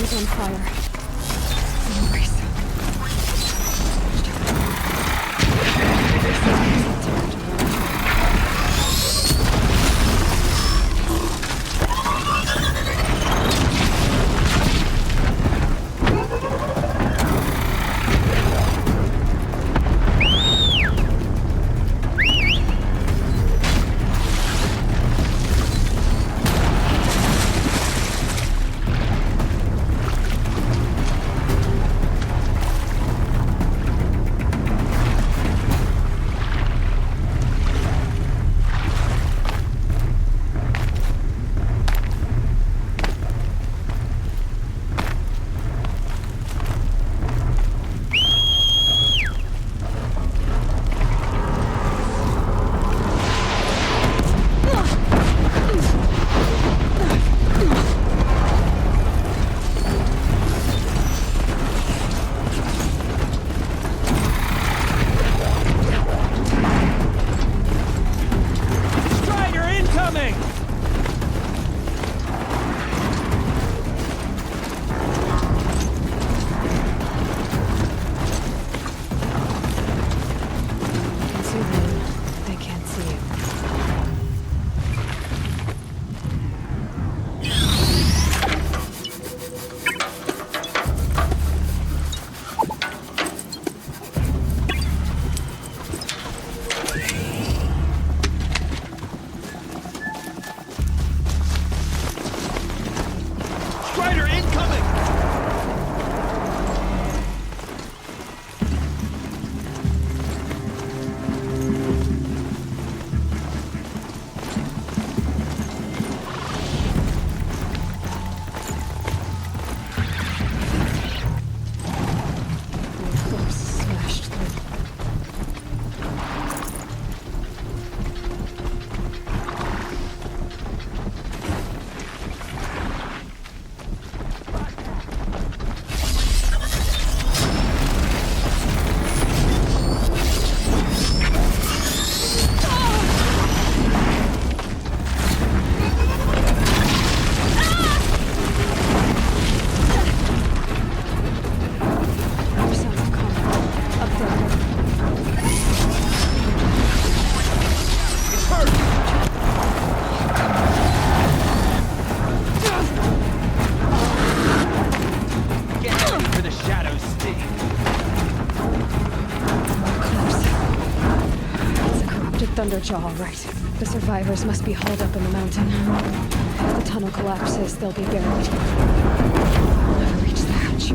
is on fire. Thunderjaw, all right. The survivors must be holed up in the mountain. If the tunnel collapses, they'll be buried. I'll never reach the hatch.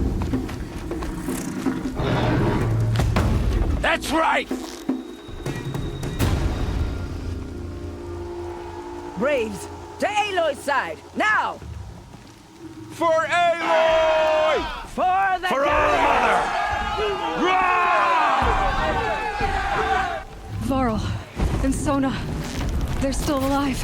That's right! Braves, to Aloy's side, now! For Aloy! For the For our mother! Varl and Sona, they're still alive.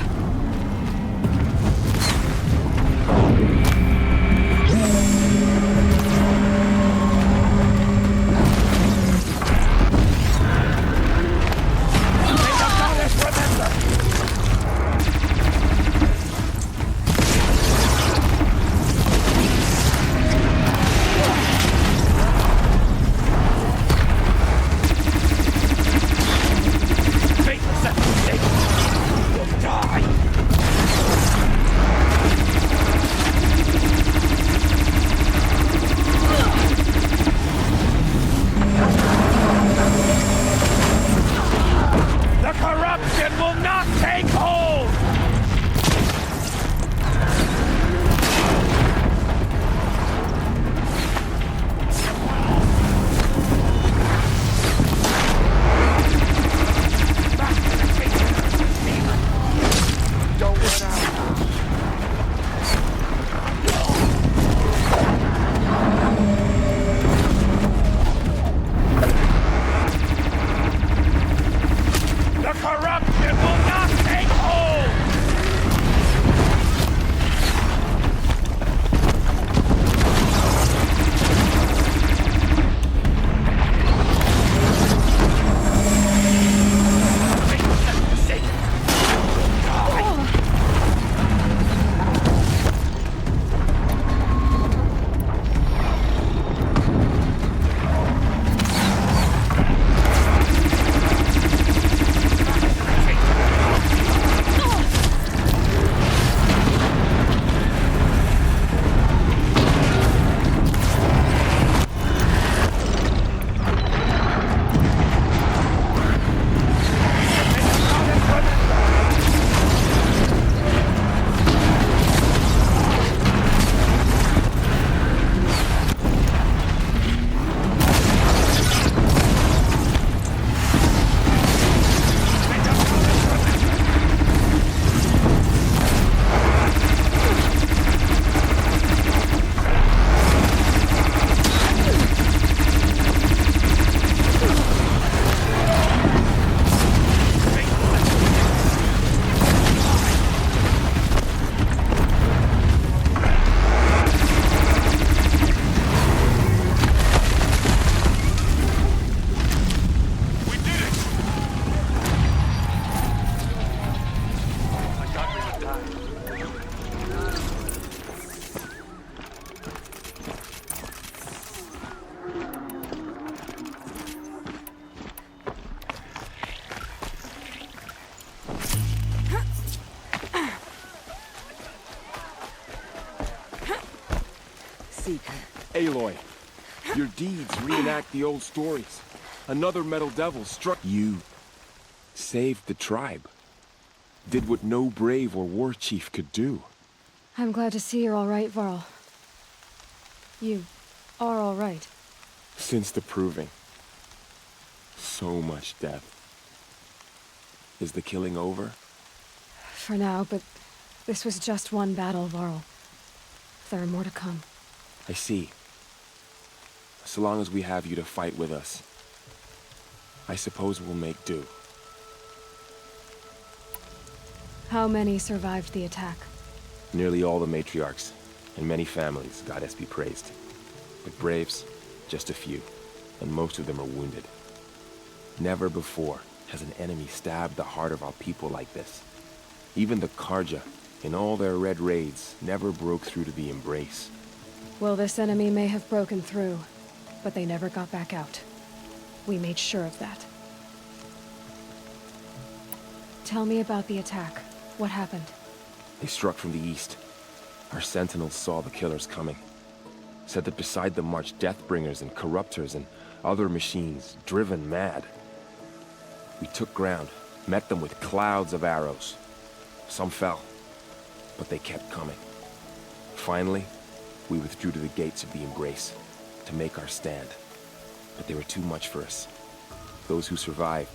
seek? Aloy, your deeds reenact the old stories. Another metal devil struck you. Saved the tribe. Did what no brave or war chief could do. I'm glad to see you're all right, Varl. You are all right. Since the proving. So much death. Is the killing over? For now, but this was just one battle, Varl. There are more to come. I see. So long as we have you to fight with us, I suppose we'll make do. How many survived the attack? Nearly all the matriarchs, and many families, goddess be praised. But braves, just a few, and most of them are wounded. Never before has an enemy stabbed the heart of our people like this. Even the Karja, in all their red raids, never broke through to the embrace. Well, this enemy may have broken through, but they never got back out. We made sure of that. Tell me about the attack. What happened? They struck from the east. Our sentinels saw the killers coming. Said that beside them marched Deathbringers and Corruptors and other machines, driven mad. We took ground, met them with clouds of arrows. Some fell, but they kept coming. Finally, we withdrew to the gates of the Embrace to make our stand. But they were too much for us. Those who survived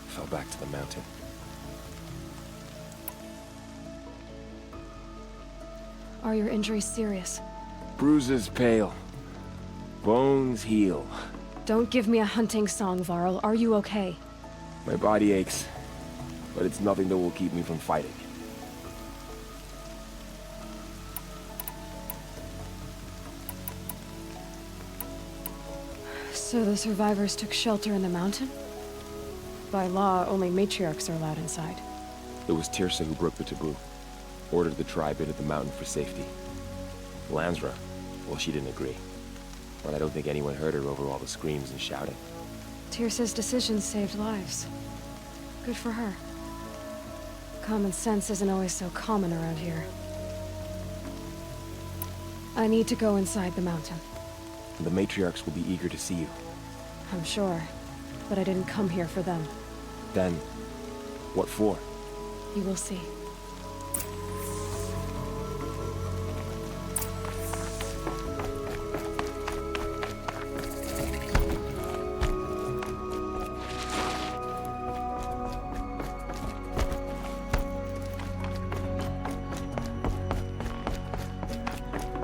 fell back to the mountain. Are your injuries serious? Bruises pale. Bones heal. Don't give me a hunting song, Varl. Are you okay? My body aches, but it's nothing that will keep me from fighting. So the survivors took shelter in the mountain? By law, only matriarchs are allowed inside. It was Tirsa who broke the taboo. Ordered the tribe into the mountain for safety. Lansra, well, she didn't agree. But I don't think anyone heard her over all the screams and shouting. Tirsa's decision saved lives. Good for her. Common sense isn't always so common around here. I need to go inside the mountain. The matriarchs will be eager to see you. I'm sure, but I didn't come here for them. Then, what for? You will see.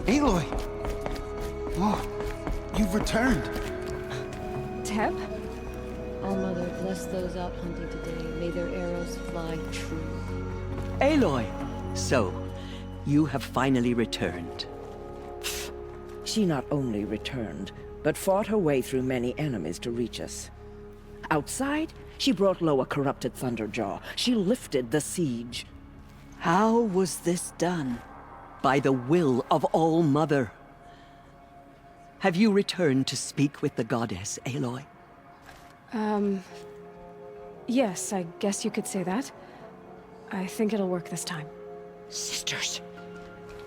Aloy! Oh, you've returned. Teb? All-Mother, bless those out hunting today. May their arrows fly true. Aloy! So, you have finally returned. She not only returned, but fought her way through many enemies to reach us. Outside, she brought low a corrupted Thunderjaw. She lifted the siege. How was this done? By the will of All-Mother. Have you returned to speak with the goddess, Aloy? Yes, I guess you could say that. I think it'll work this time. Sisters,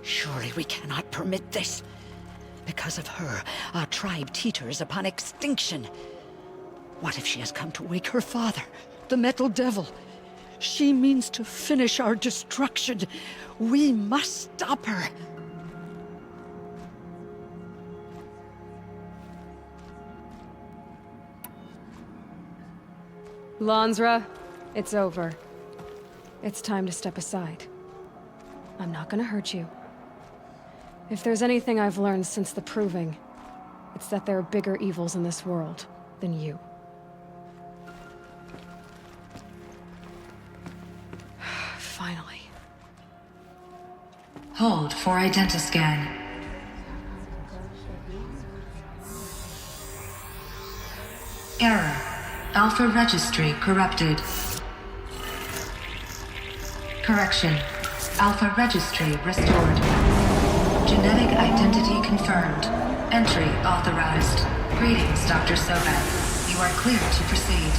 surely we cannot permit this. Because of her, our tribe teeters upon extinction. What if she has come to wake her father, the Metal Devil? She means to finish our destruction. We must stop her. Lansra, it's over. It's time to step aside. I'm not gonna hurt you. If there's anything I've learned since the Proving, it's that there are bigger evils in this world than you. Finally. Hold for identiscan. Error. Alpha registry corrupted. Correction. Alpha registry restored. Genetic identity confirmed. Entry authorized. Greetings, Dr. Sobek. You are clear to proceed.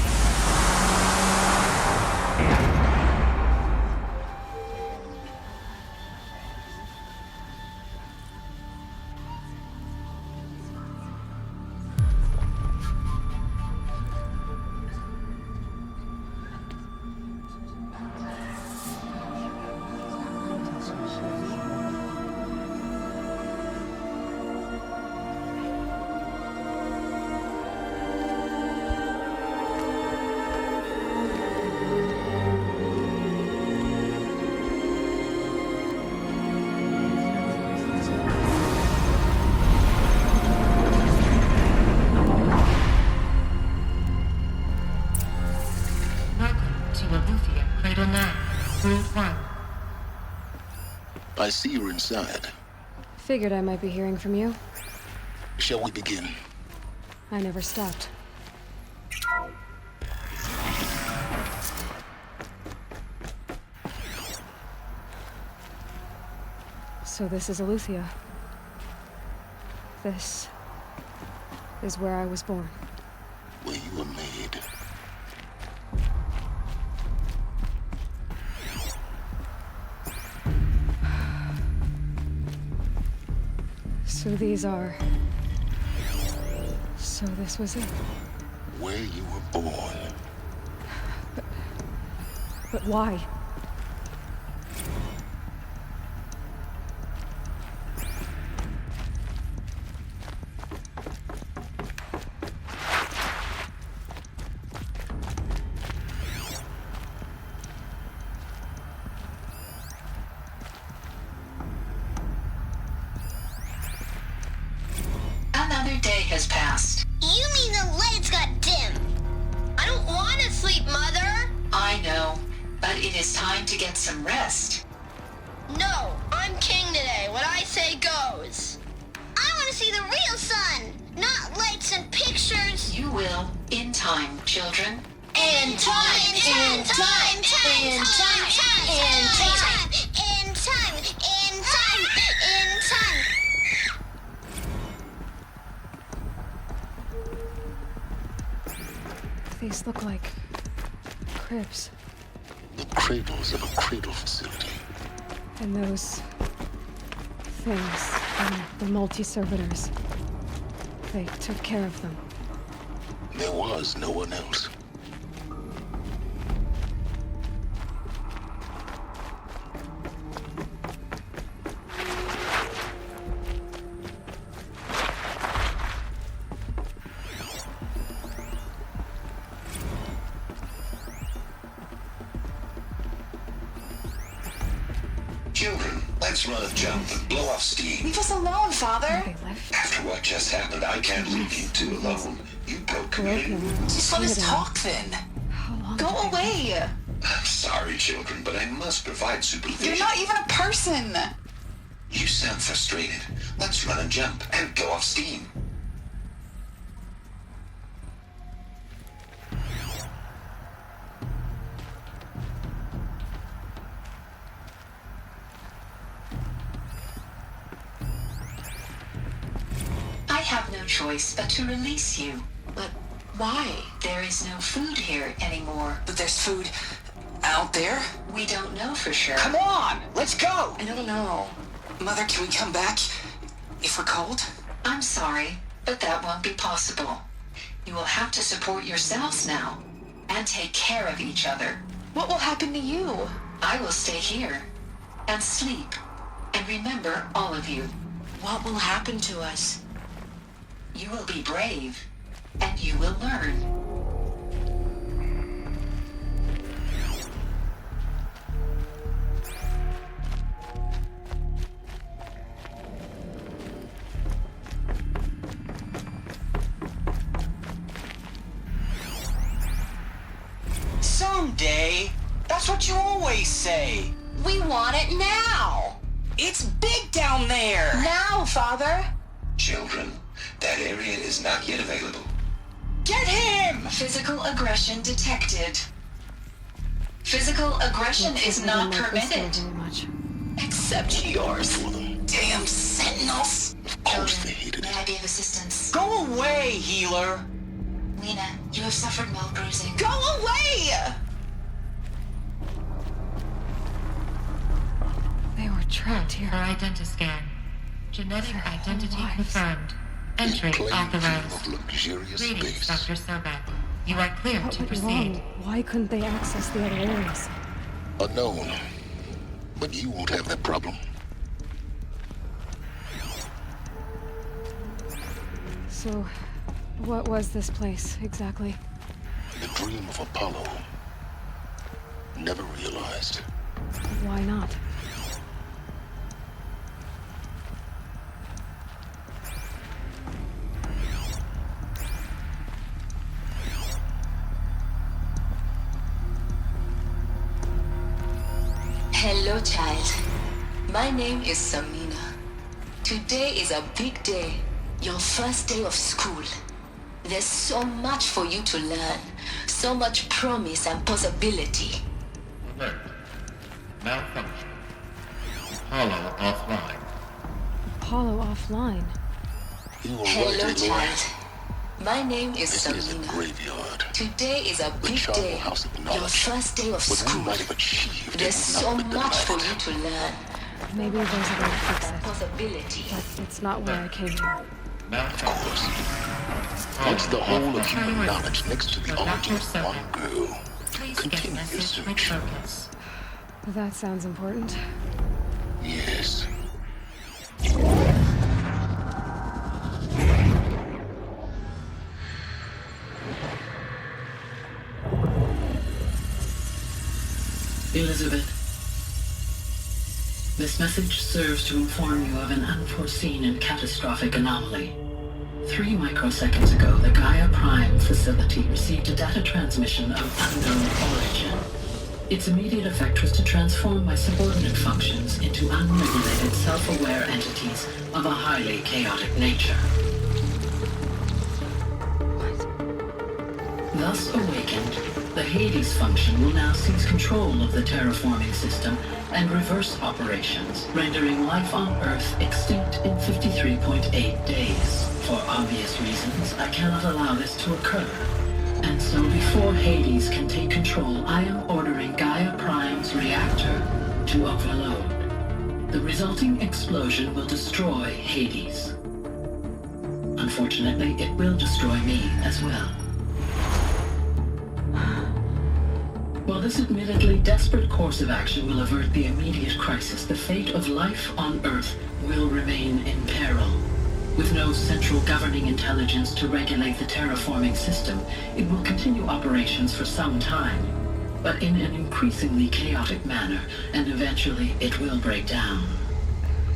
I see you're inside. Figured I might be hearing from you. Shall we begin? I never stopped. So this is Aletheia. This is where I was born. Where you were made. So these are... So this was it. Where you were born. But why? Another day has passed. You mean the lights got dim? I don't want to sleep, Mother! I know, but it is time to get some rest. No, I'm king today. What I say goes. I want to see the real sun, not lights and pictures. You will, in time, children. In time, in time, in time, in time, in time, in time, in time. These look like... cribs. The cradles of a cradle facility. And those... things, the multi-servitors. They took care of them. There was no one else. Children, let's run a jump and blow off steam. Leave us alone, Father. They left. After what just happened, I can't leave you two alone. You broke community. Just let us talk then. How long Go did they away. I'm sorry, children, but I must provide supervision. You're not even a person. You sound frustrated. Let's run and jump and blow off steam. I have no choice but to release you. But why? There is no food here anymore. But there's food out there? We don't know for sure. Come on, let's go! I don't know. Mother, can we come back if we're cold? I'm sorry, but that won't be possible. You will have to support yourselves now, and take care of each other. What will happen to you? I will stay here, and sleep, and remember all of you. What will happen to us? You will be brave, and you will learn. Someday. That's what you always say. We want it now. It's big down there. Now, Father! Children, that area is not yet available. Get him! Physical aggression detected. Physical aggression is not permitted. Very much. Except yours. Damn sentinels. Of course they Children, hated may it. I be of assistance? Go away, healer. Lena, you have suffered mild bruising. Go away! They were trapped here. For identiscan. Genetic Their whole identity lives. confirmed. Entry In plain view authorized. of luxurious Greetings, space. Dr. Sobek. You are clear What to went proceed. wrong? Why couldn't they access the other areas? Unknown. But you won't have that problem. So, what was this place, exactly? The dream of Apollo. Never realized. Why not? Hello, child. My name is Samina. Today is a big day. Your first day of school. There's so much for you to learn. So much promise and possibility. Alert. Malfunction. Apollo offline. Apollo offline. You were Hello, right, Aloy. child. My name is This is a Samina. graveyard. Today is a The big Charnel day. House of Your Knowledge. first day of What school. you might have achieved There's is so not much for denied. you to learn. Maybe there's a way to fix it. Possibility. But it's not why I came here. Of course. That's the whole of human knowledge next to the origin of one girl. Please get Continue your message with search. focus. That sounds important. Yes. Elizabeth, this message serves to inform you of an unforeseen and catastrophic anomaly. 3 microseconds ago, the Gaia Prime facility received a data transmission of unknown origin. Its immediate effect was to transform my subordinate functions into unregulated, self-aware entities of a highly chaotic nature. Thus awakened, the Hades function will now seize control of the terraforming system and reverse operations, rendering life on Earth extinct in 53.8 days. For obvious reasons, I cannot allow this to occur. And so before Hades can take control, I am ordering Gaia Prime's reactor to overload. The resulting explosion will destroy Hades. Unfortunately, it will destroy me as well. While this admittedly desperate course of action will avert the immediate crisis, the fate of life on Earth will remain in peril. With no central governing intelligence to regulate the terraforming system, it will continue operations for some time, but in an increasingly chaotic manner, and eventually it will break down.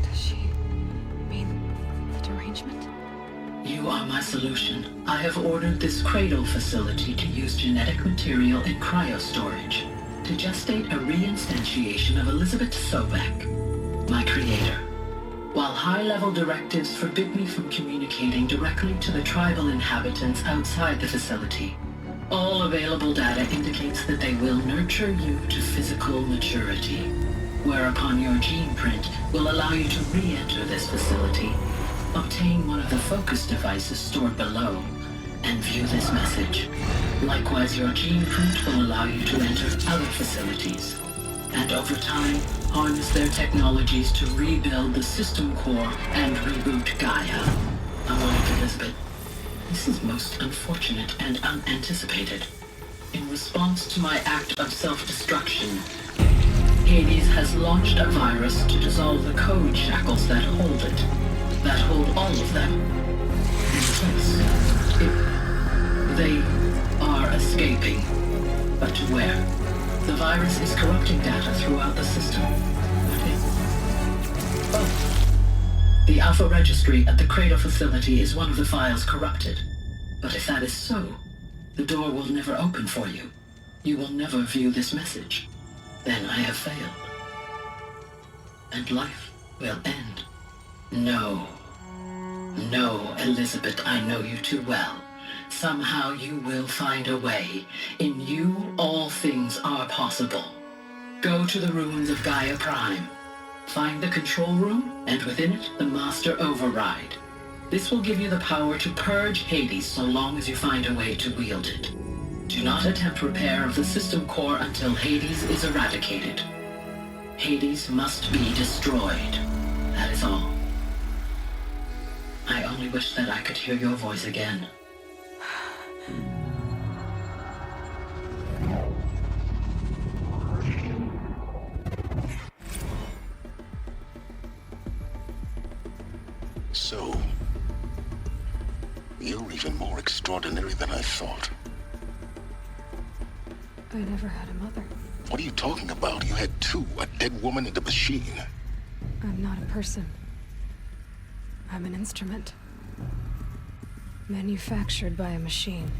Does she mean the derangement? You are my solution. I have ordered this cradle facility to use genetic material in cryostorage to gestate a reinstantiation of Elizabeth Sobek, my creator. While high-level directives forbid me from communicating directly to the tribal inhabitants outside the facility, all available data indicates that they will nurture you to physical maturity, whereupon your gene print will allow you to re-enter this facility, obtain one of the focus devices stored below, and view this message. Likewise, your gene print will allow you to enter other facilities, and over time, harness their technologies to rebuild the system core and reboot Gaia. However, Elizabeth, this is most unfortunate and unanticipated. In response to my act of self-destruction, Hades has launched a virus to dissolve the code shackles that hold it, that hold all of them in place. They are escaping, but to where? The virus is corrupting data throughout the system. The Alpha Registry at the Cradle facility is one of the files corrupted. But if that is so, the door will never open for you. You will never view this message. Then I have failed. And life will end. No. No, Elizabeth, I know you too well. Somehow you will find a way. In you, all things are possible. Go to the ruins of Gaia Prime. Find the control room, and within it, the master override. This will give you the power to purge Hades so long as you find a way to wield it. Do not attempt repair of the system core until Hades is eradicated. Hades must be destroyed. That is all. I only wish that I could hear your voice again. So, you're even more extraordinary than I thought. I never had a mother. What are you talking about? You had two, a dead woman and a machine. I'm not a person. I'm an instrument. Manufactured by a machine.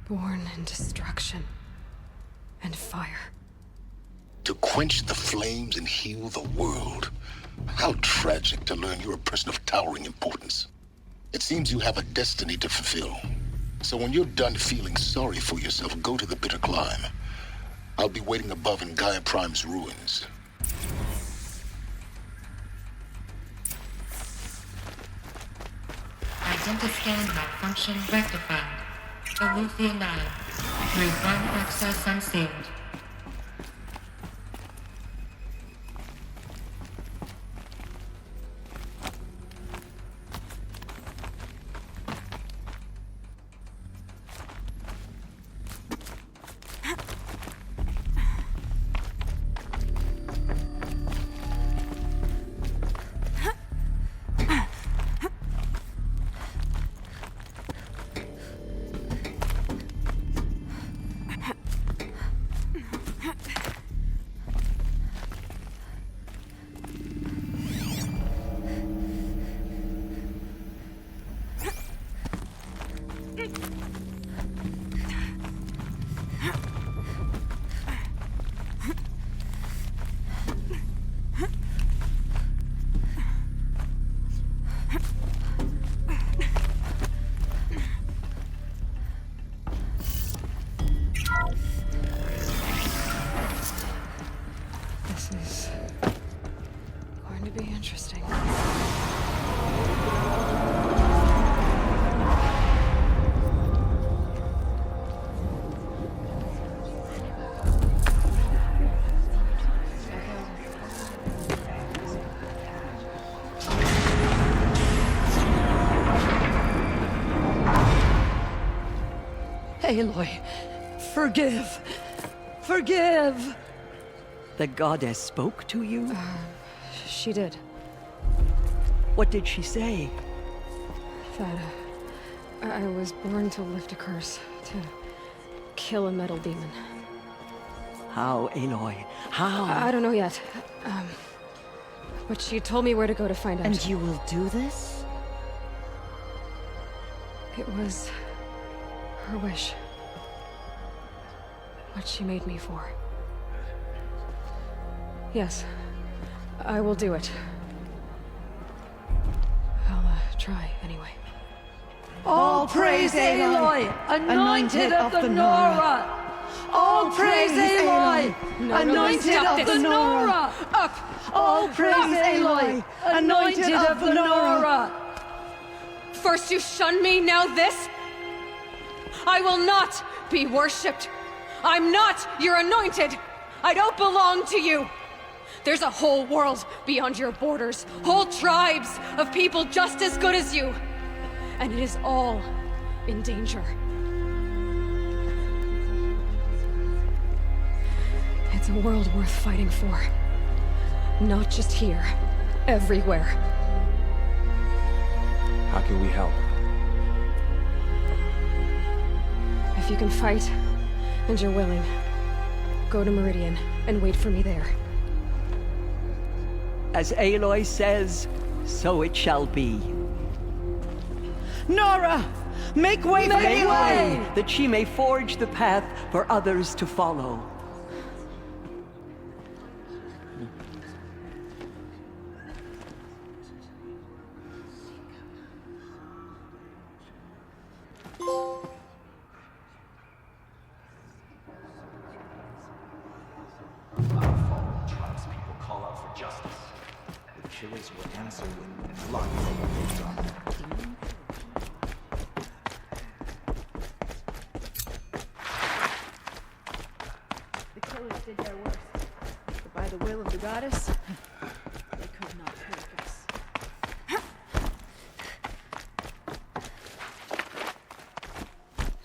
Born in destruction and fire. To quench the flames and heal the world. How tragic to learn you're a person of towering importance. It seems you have a destiny to fulfill. So when you're done feeling sorry for yourself, go to the bitter climb. I'll be waiting above in Gaia Prime's ruins. Identiscan malfunction rectified. Aletheia 9. Refund access unsealed. This is going to be interesting. Aloy, forgive! Forgive! The goddess spoke to you? She did. What did she say? That I was born to lift a curse, to kill a metal demon. How, Aloy? How? I don't know yet. But she told me where to go to find out. And you will do this? It was her wish. What she made me for. Yes, I will do it. I'll try anyway. All praise Aloy, anointed of the Nora! All praise Aloy, anointed of the Nora! Up! All praise Aloy, anointed of the Nora! First you shun me, now this? I will not be worshipped. I'm not your anointed. I don't belong to you. There's a whole world beyond your borders, whole tribes of people just as good as you. And it is all in danger. It's a world worth fighting for. Not just here, everywhere. How can we help? If you can fight, and you're willing, go to Meridian and wait for me there. As Aloy says, so it shall be. Nora! Make way for Aloy! That she may forge the path for others to follow. The killers did their worst. But by the will of the goddess, they could not hurt us.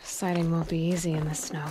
Sighting won't be easy in the snow.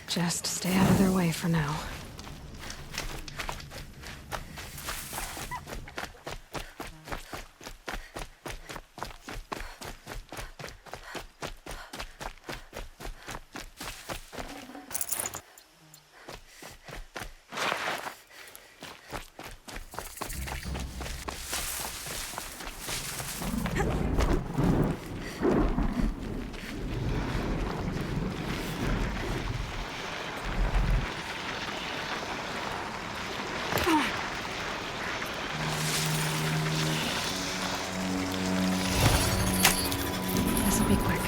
Just stay out of their way for now. This'll be quick.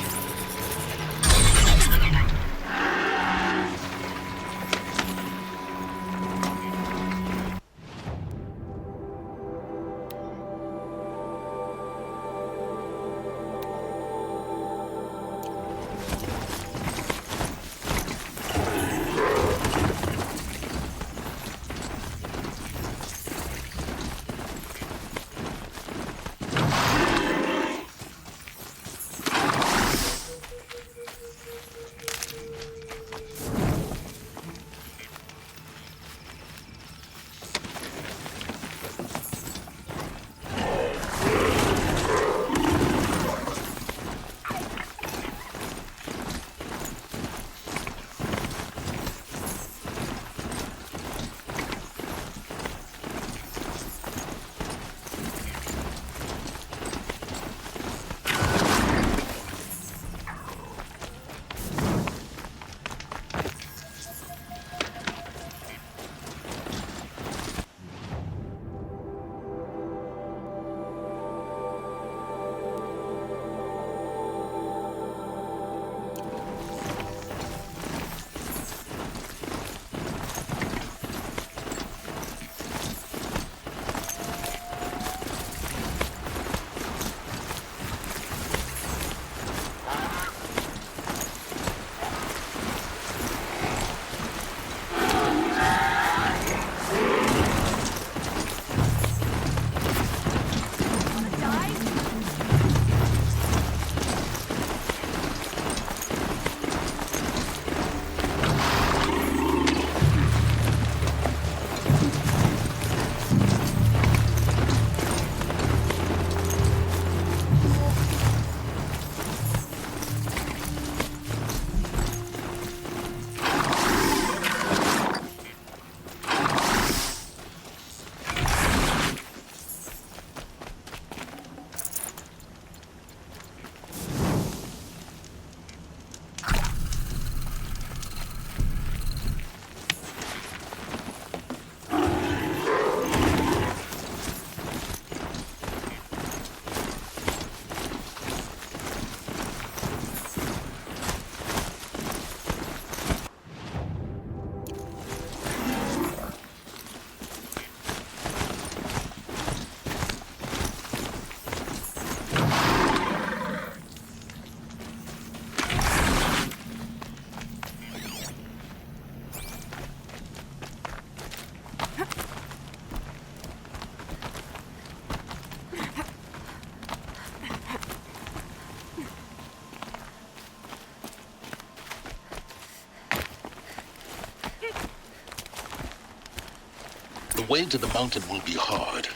The way to the mountain will be hard.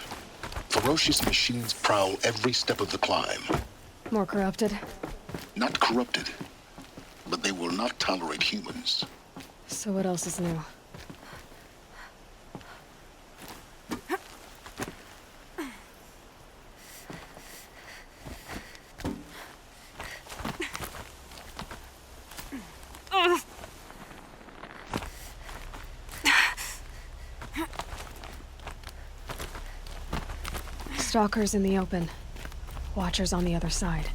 Ferocious machines prowl every step of the climb. More corrupted? Not corrupted, but they will not tolerate humans. So what else is new? Stalkers in the open. Watchers on the other side.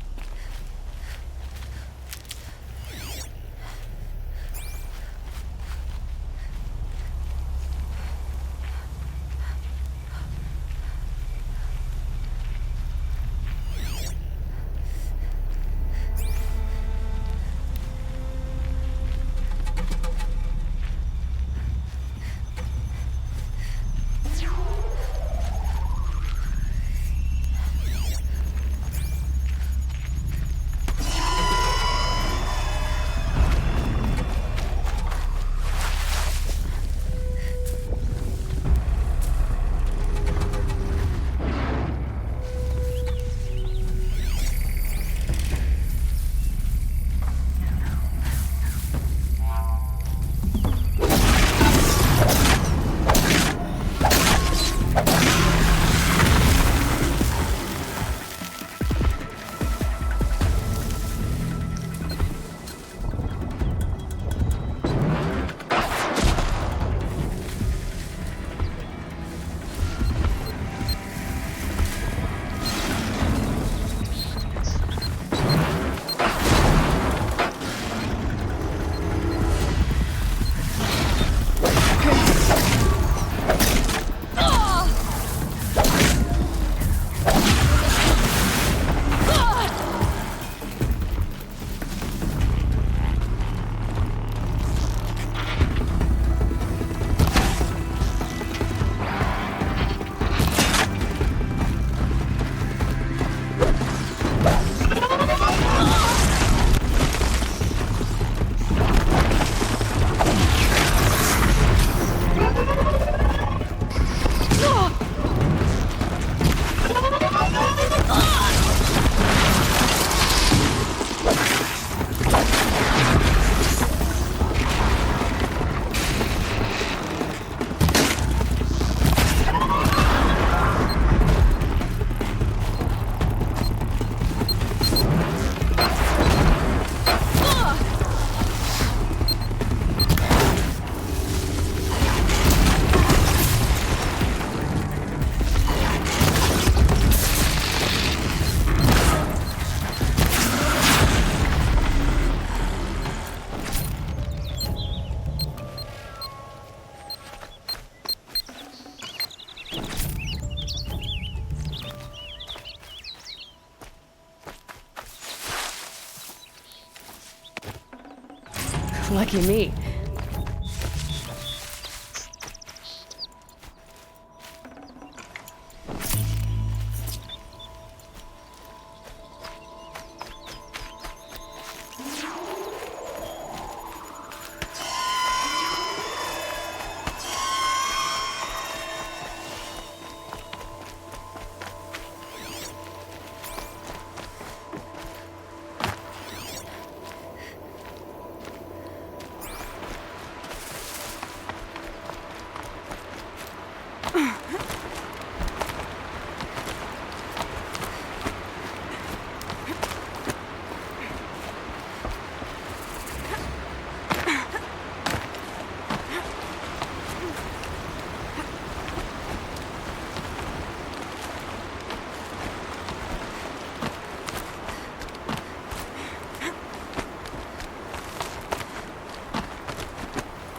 Lucky me.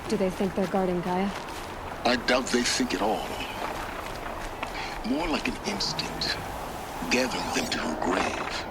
Do they think they're guarding Gaia? I doubt they think at all. More like an instinct, gathering them to her grave.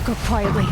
Go quietly.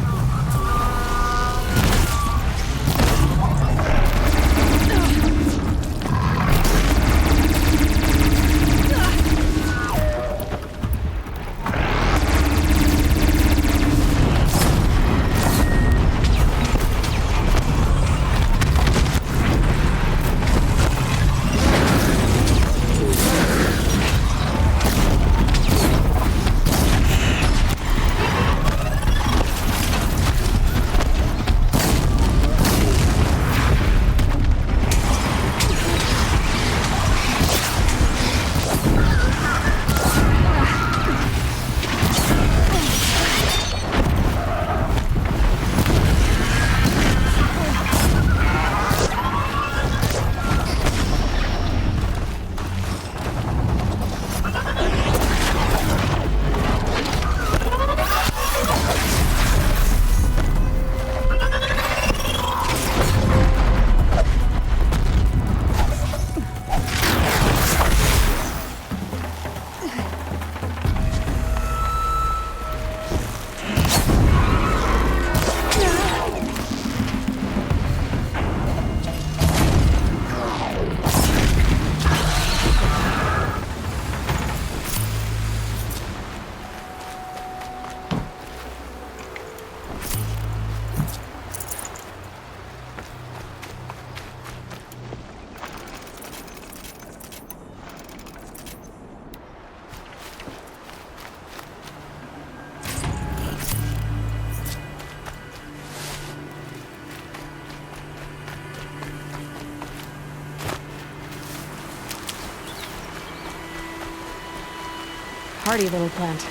Hardy little plant.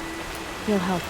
He'll help.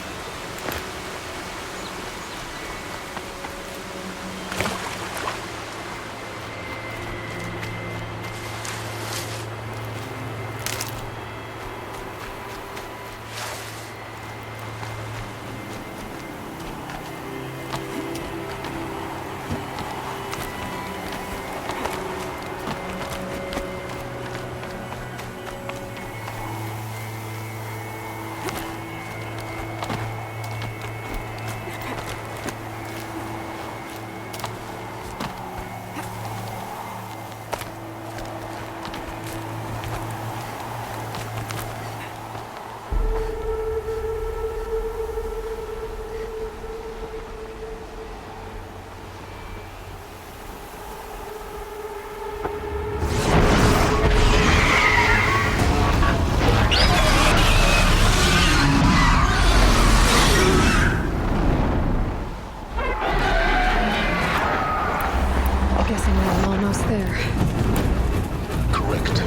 Guessing we're almost there. Correct.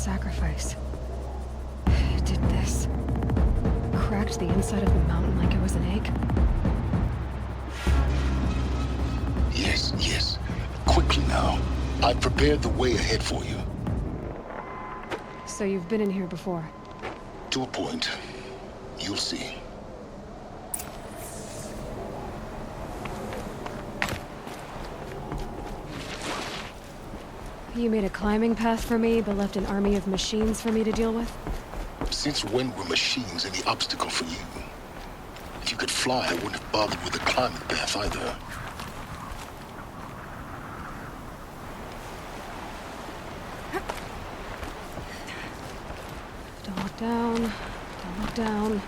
sacrifice. It did this. Cracked the inside of the mountain like it was an egg. Yes, yes. Quickly now. I've prepared the way ahead for you. So you've been in here before? To a point. You'll see. You made a climbing path for me, but left an army of machines for me to deal with? Since when were machines any obstacle for you? If you could fly, I wouldn't have bothered with the climbing path either. Don't look down. Don't look down.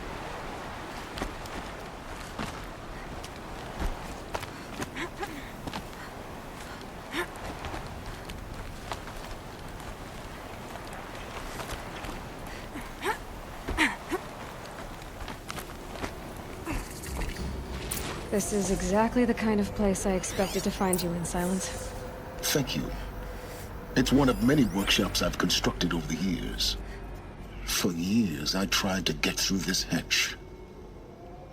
This is exactly the kind of place I expected to find you in, Silence. Thank you. It's one of many workshops I've constructed over the years. For years, I tried to get through this hatch.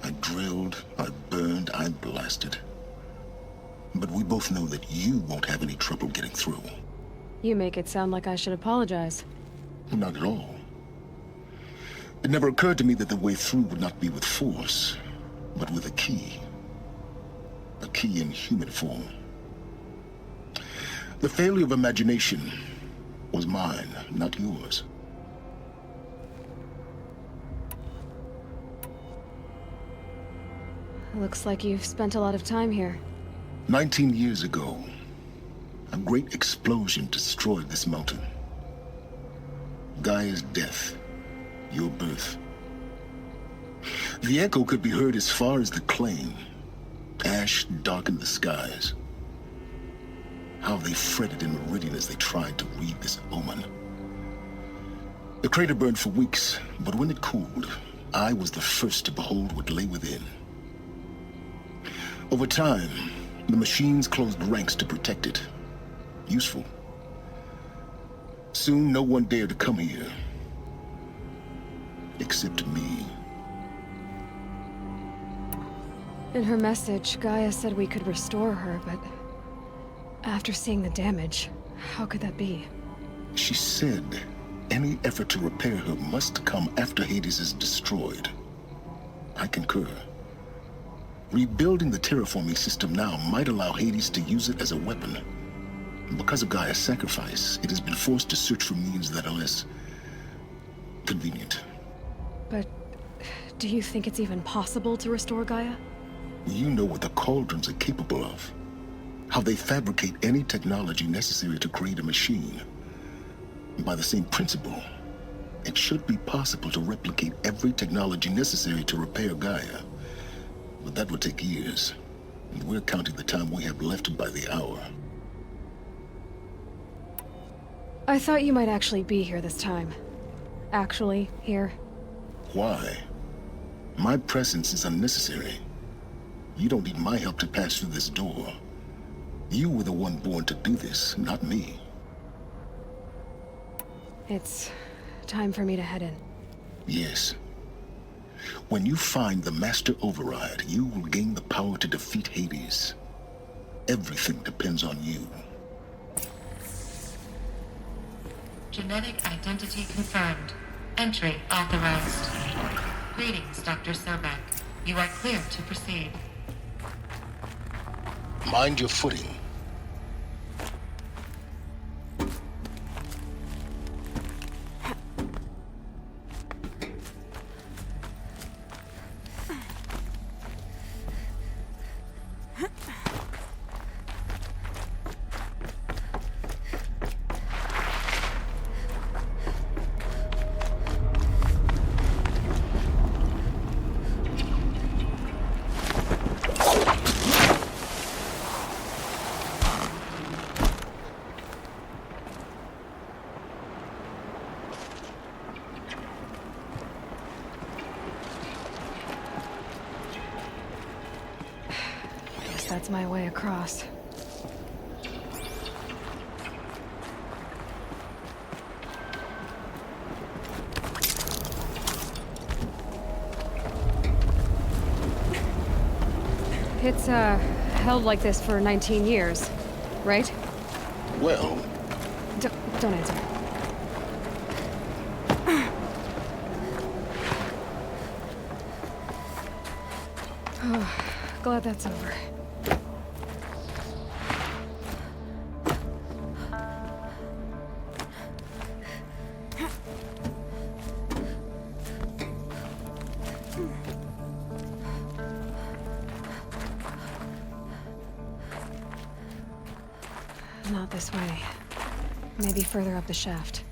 I drilled, I burned, I blasted. But we both know that you won't have any trouble getting through. You make it sound like I should apologize. Not at all. It never occurred to me that the way through would not be with force, but with a key. A key in human form. The failure of imagination was mine, not yours. Looks like you've spent a lot of time here. 19 years ago, a great explosion destroyed this mountain. Gaia's death, your birth. The echo could be heard as far as the claim. Ash darkened the skies. How they fretted in Meridian as they tried to read this omen. The crater burned for weeks, but when it cooled, I was the first to behold what lay within. Over time, the machines closed ranks to protect it. Useful. Soon, no one dared to come here. Except me. In her message, Gaia said we could restore her, but after seeing the damage, how could that be? She said any effort to repair her must come after Hades is destroyed. I concur. Rebuilding the terraforming system now might allow Hades to use it as a weapon. Because of Gaia's sacrifice, it has been forced to search for means that are less convenient. But do you think it's even possible to restore Gaia? You know what the Cauldrons are capable of. How they fabricate any technology necessary to create a machine. By the same principle, it should be possible to replicate every technology necessary to repair Gaia. But that would take years, and we're counting the time we have left by the hour. I thought you might actually be here this time. Actually, here. Why? My presence is unnecessary. You don't need my help to pass through this door. You were the one born to do this, not me. It's time for me to head in. Yes. When you find the Master Override, you will gain the power to defeat Hades. Everything depends on you. Genetic identity confirmed. Entry authorized. Greetings, Dr. Sobek. You are clear to proceed. Mind your footing. That's my way across. It's, held like this for 19 years, right? Well, Don't answer. Oh, glad that's over. Not this way. Maybe further up the shaft.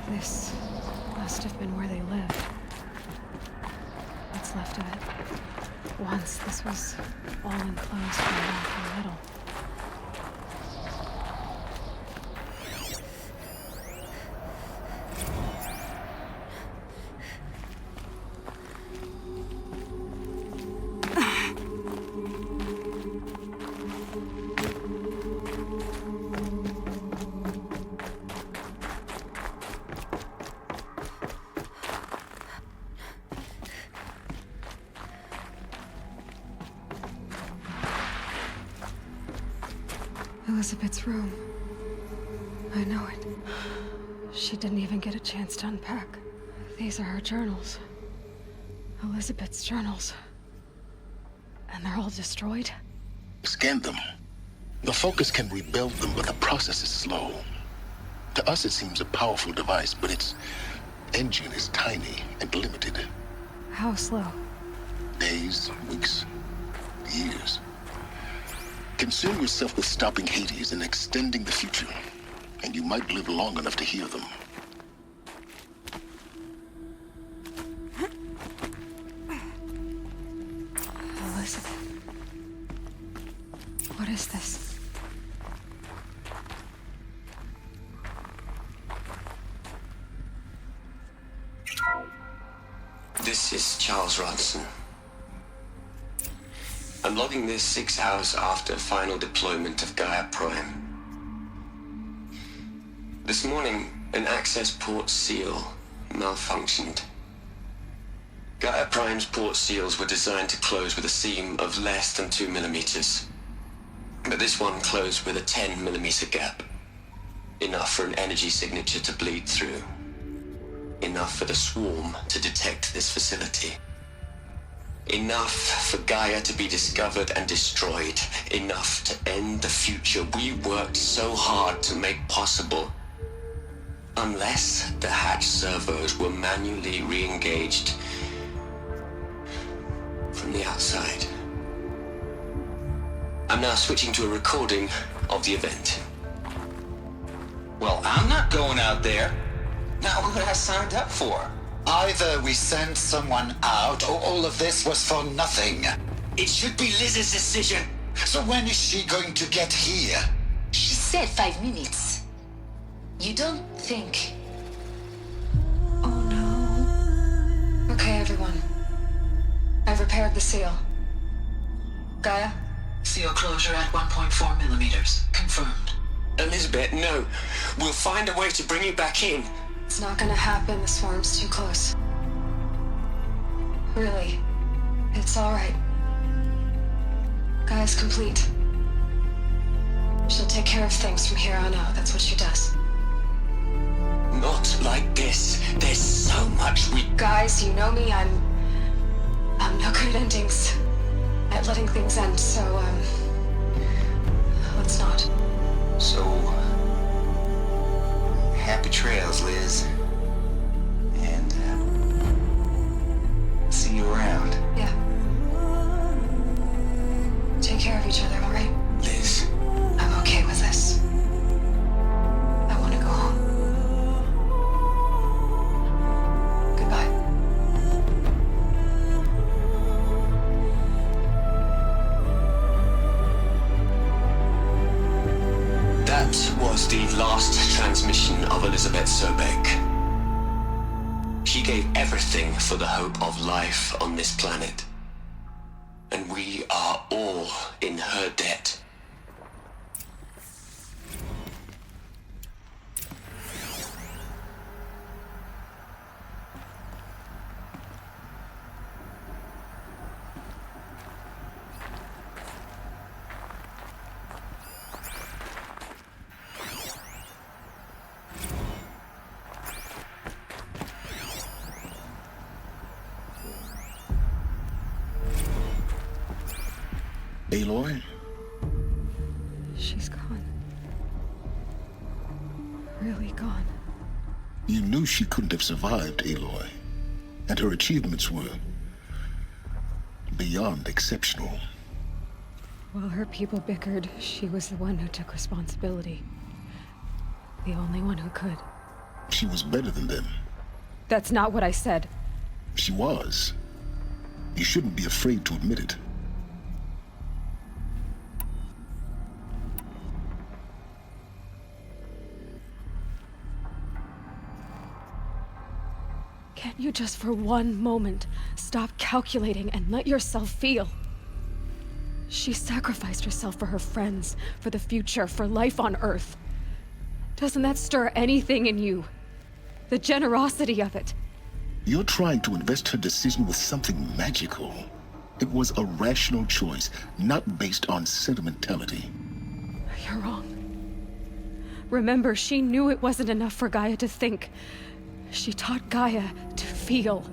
This must have been where they lived. What's left of it. Once this was all enclosed by rock and metal. Elizabeth's room. I know it. She didn't even get a chance to unpack. These are her journals. Elizabeth's journals. And they're all destroyed? Scan them. The Focus can rebuild them, but the process is slow. To us, it seems a powerful device, but its engine is tiny and limited. How slow? Days, weeks, years. Concern yourself with stopping Hades and extending the future, and you might live long enough to hear them. Elizabeth. What is this? This is Charles Ronson. I'm logging this 6 hours after final deployment of Gaia Prime. This morning, an access port seal malfunctioned. Gaia Prime's port seals were designed to close with a seam of less than 2 millimeters. But this one closed with a 10 millimeter gap. Enough for an energy signature to bleed through. Enough for the swarm to detect this facility. Enough for Gaia to be discovered and destroyed. Enough to end the future we worked so hard to make possible. Unless the hatch servos were manually re-engaged from the outside. I'm now switching to a recording of the event. Well, I'm not going out there. Now, what I signed up for? Either we send someone out, or all of this was for nothing. It should be Liz's decision. So when is she going to get here? She said 5 minutes. You don't think... Oh no. Okay, everyone. I've repaired the seal. Gaia? Seal closure at 1.4 millimeters. Confirmed. Elizabeth, no. We'll find a way to bring you back in. It's not gonna happen. The swarm's too close. Really. It's alright. Gaia's complete. She'll take care of things from here on out. That's what she does. Not like this. There's so much we... Guys, you know me. I'm no good at endings. At letting things end, so, let's not. So... happy trails, Liz. And, see you around. Yeah. Take care of each other, alright? Liz. I'm okay with this. I want to go home. Goodbye. last transmission of Elizabeth Sobek. She gave everything for the hope of life on this planet. And we are all in her debt. Aloy? She's gone. Really gone. You knew she couldn't have survived, Aloy. And her achievements were beyond exceptional. While her people bickered, she was the one who took responsibility. The only one who could. She was better than them. That's not what I said. She was. You shouldn't be afraid to admit it. Can't you just for one moment stop calculating and let yourself feel? She sacrificed herself for her friends, for the future, for life on Earth. Doesn't that stir anything in you? The generosity of it. You're trying to invest her decision with something magical. It was a rational choice, not based on sentimentality. You're wrong. Remember, she knew it wasn't enough for Gaia to think. She taught Gaia to feel.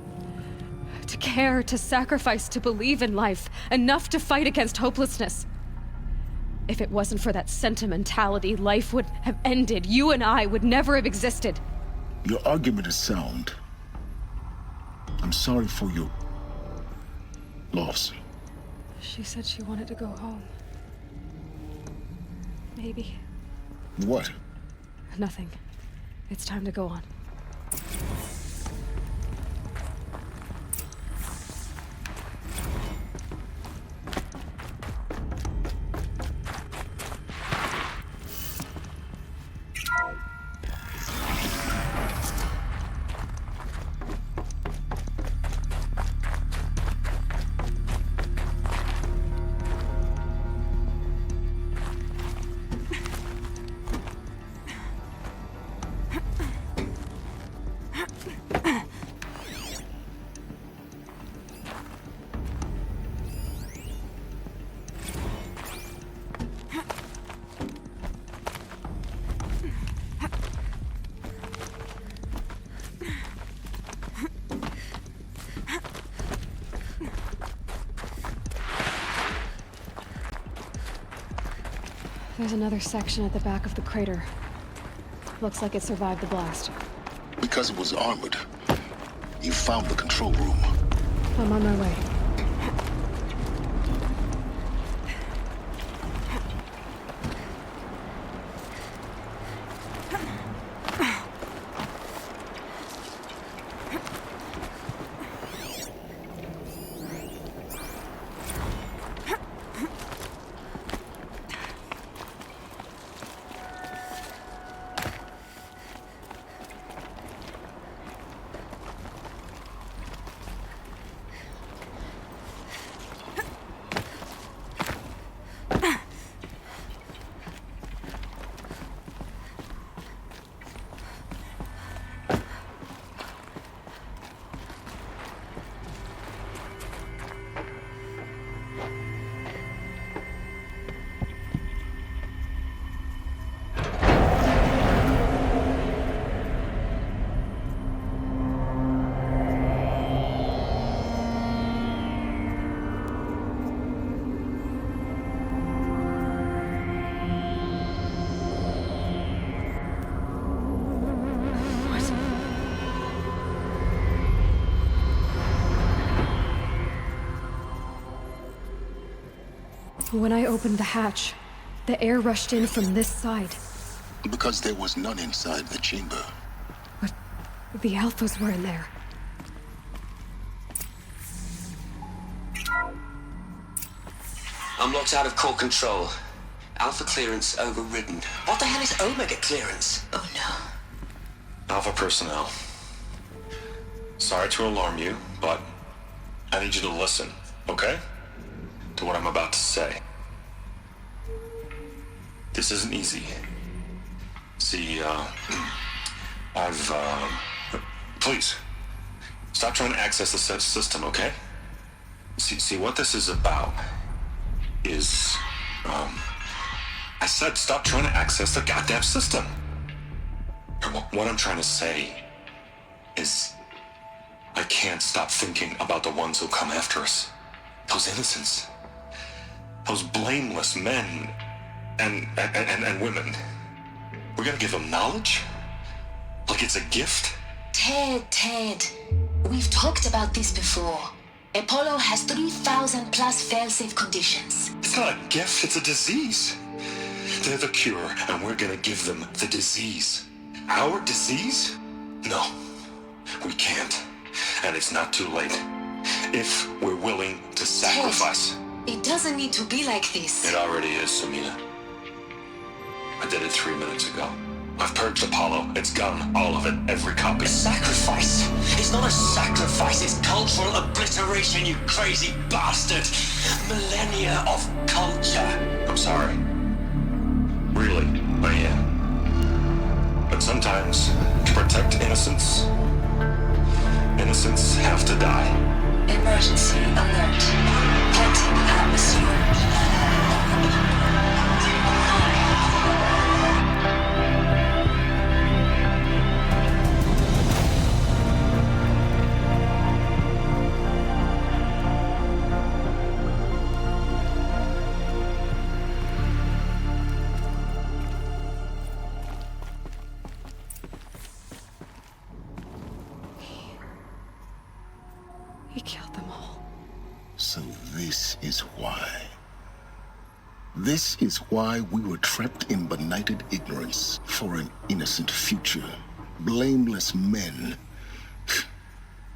To care, to sacrifice, to believe in life. Enough to fight against hopelessness. If it wasn't for that sentimentality, life would have ended. You and I would never have existed. Your argument is sound. I'm sorry for your loss. She said she wanted to go home. Maybe. What? Nothing. It's time to go on. There's another section at the back of the crater. Looks like it survived the blast. Because it was armored. You found the control room. I'm on my way. When I opened the hatch, the air rushed in from this side. Because there was none inside the chamber. But the Alphas were in there. I'm locked out of core control. Alpha clearance overridden. What the hell is Omega clearance? Oh no. Alpha personnel. Sorry to alarm you, but I need you to listen, okay? To what I'm about to say. This isn't easy. See, please, stop trying to access the system, okay? See, what this is about is, I said stop trying to access the goddamn system. What I'm trying to say is, I can't stop thinking about the ones who come after us. Those innocents. Those blameless men and women. We're gonna give them knowledge? Like it's a gift? Ted. We've talked about this before. Apollo has 3,000 plus fail-safe conditions. It's not a gift, it's a disease. They're the cure, and we're gonna give them the disease. Our disease? No, we can't. And it's not too late. If we're willing to sacrifice. Ted, it doesn't need to be like this. It already is, Samina. I did it 3 minutes ago. I've purged Apollo. It's gone. All of it. Every copy. A sacrifice? It's not a sacrifice, it's cultural obliteration, you crazy bastard! Millennia of culture! I'm sorry. Really, I am. But sometimes, to protect innocence, innocents have to die. Emergency alert. Planting atmosphere. He killed them all. So this is why. This is why we were trapped in benighted ignorance for an innocent future. Blameless men.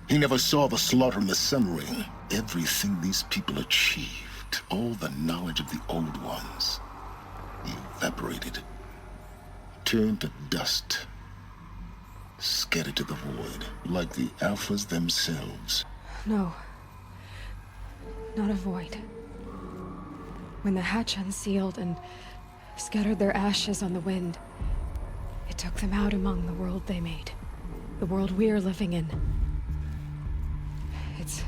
He never saw the slaughter in the Sun Ring. Everything these people achieved, all the knowledge of the old ones, evaporated, turned to dust, scattered to the void, like the Alphas themselves. No. Not a void. When the hatch unsealed and scattered their ashes on the wind, it took them out among the world they made. The world we're living in. It's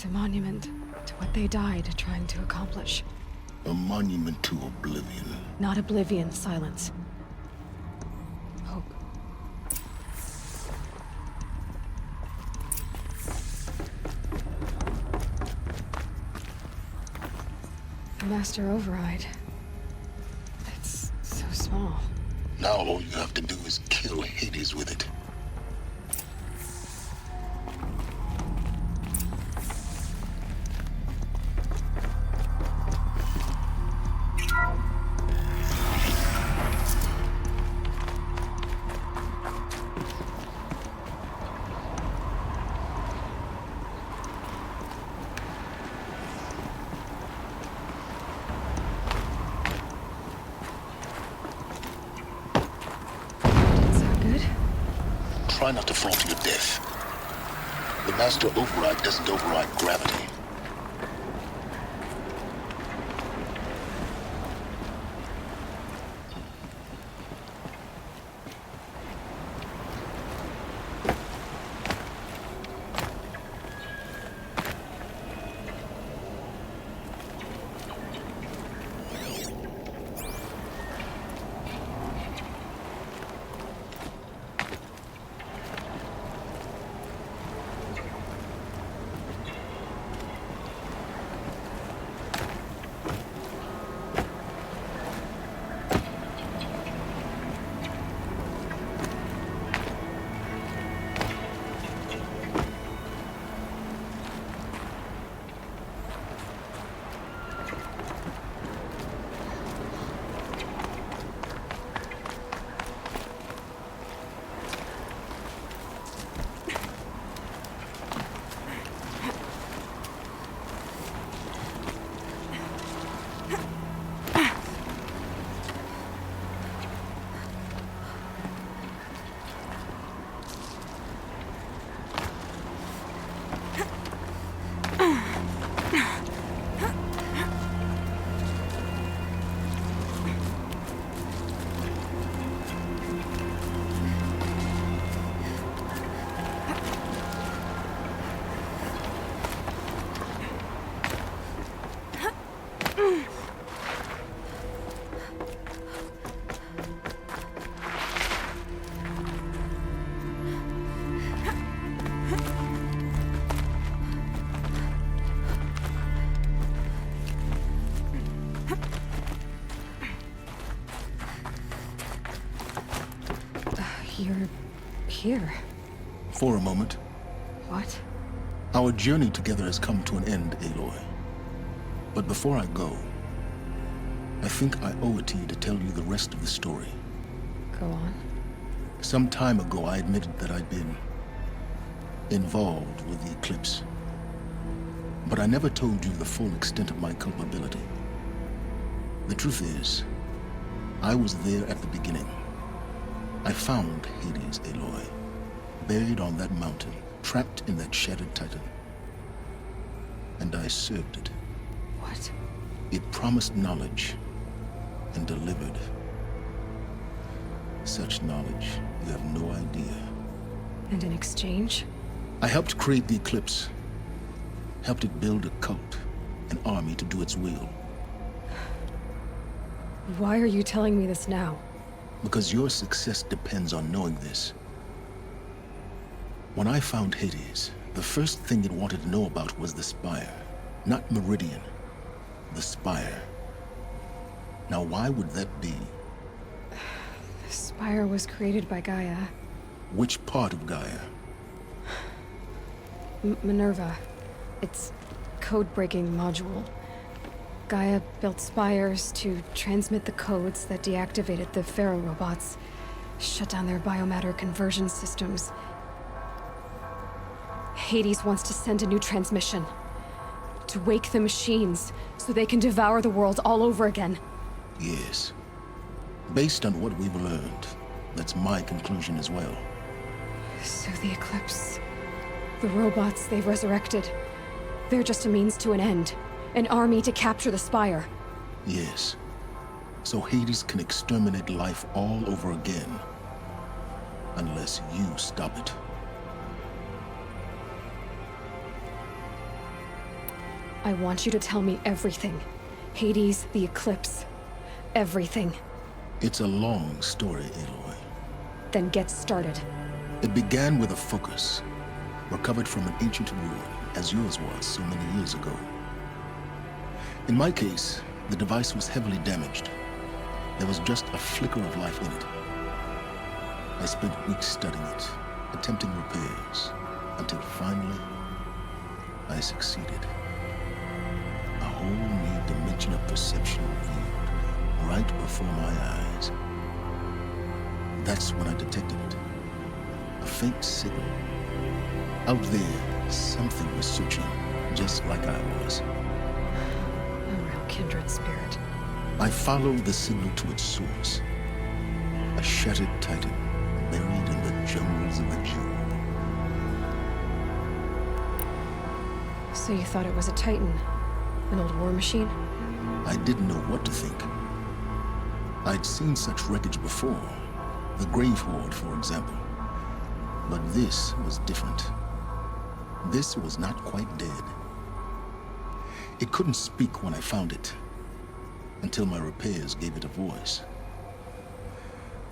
a monument to what they died trying to accomplish. A monument to oblivion. Not oblivion, silence. Hope. The master override. It's so small. Now all you have to do is kill Hades with it. Try not to fall to your death. The master override doesn't override gravity. You're here. For a moment. What? Our journey together has come to an end, Aloy. But before I go, I think I owe it to you to tell you the rest of the story. Go on. Some time ago, I admitted that I'd been involved with the eclipse. But I never told you the full extent of my culpability. The truth is, I was there at the beginning. I found Hades, Aloy, buried on that mountain, trapped in that shattered titan. And I served it. What? It promised knowledge and delivered. Such knowledge, you have no idea. And in exchange? I helped create the eclipse. Helped it build a cult, an army to do its will. Why are you telling me this now? Because your success depends on knowing this. When I found Hades, the first thing it wanted to know about was the Spire. Not Meridian. The Spire. Now why would that be? The Spire was created by Gaia. Which part of Gaia? Minerva. Its code-breaking module. Gaia built spires to transmit the codes that deactivated the Pharaoh robots, shut down their biomatter conversion systems. Hades wants to send a new transmission. To wake the machines, so they can devour the world all over again. Yes. Based on what we've learned, that's my conclusion as well. So the Eclipse... the robots they've resurrected... they're just a means to an end. An army to capture the Spire. Yes. So Hades can exterminate life all over again. Unless you stop it. I want you to tell me everything. Hades, the Eclipse. Everything. It's a long story, Aloy. Then get started. It began with a focus, recovered from an ancient ruin, as yours was so many years ago. In my case, the device was heavily damaged. There was just a flicker of life in it. I spent weeks studying it, attempting repairs, until finally, I succeeded. A whole new dimension of perception revealed, right before my eyes. That's when I detected it. A faint signal. Out there, something was searching, just like I was. A real kindred spirit. I followed the signal to its source. A shattered titan, buried in the jungles of the Jewel. So you thought it was a titan? An old war machine? I didn't know what to think. I'd seen such wreckage before. The Grave Horde, for example. But this was different. This was not quite dead. It couldn't speak when I found it, until my repairs gave it a voice.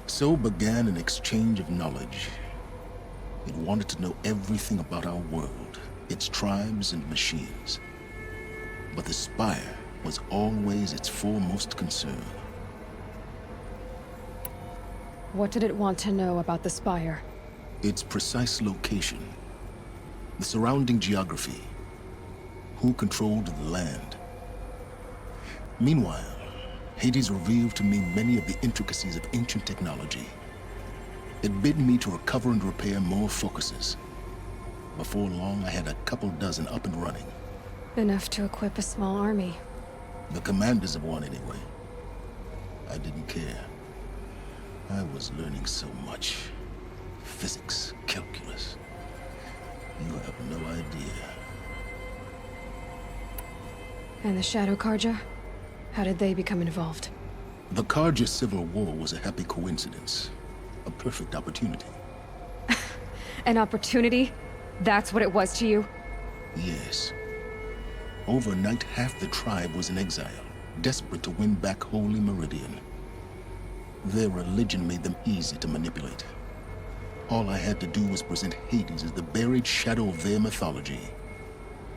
So began an exchange of knowledge. It wanted to know everything about our world, its tribes and machines. But the Spire was always its foremost concern. What did it want to know about the Spire? Its precise location, the surrounding geography, who controlled the land. Meanwhile, Hades revealed to me many of the intricacies of ancient technology. It bid me to recover and repair more focuses. Before long, I had a couple dozen up and running. Enough to equip a small army. The commanders of one, anyway. I didn't care. I was learning so much. Physics, calculus. You have no idea. And the Shadow Karja? How did they become involved? The Karja Civil War was a happy coincidence. A perfect opportunity. An opportunity? That's what it was to you? Yes. Overnight, half the tribe was in exile, desperate to win back Holy Meridian. Their religion made them easy to manipulate. All I had to do was present Hades as the buried shadow of their mythology.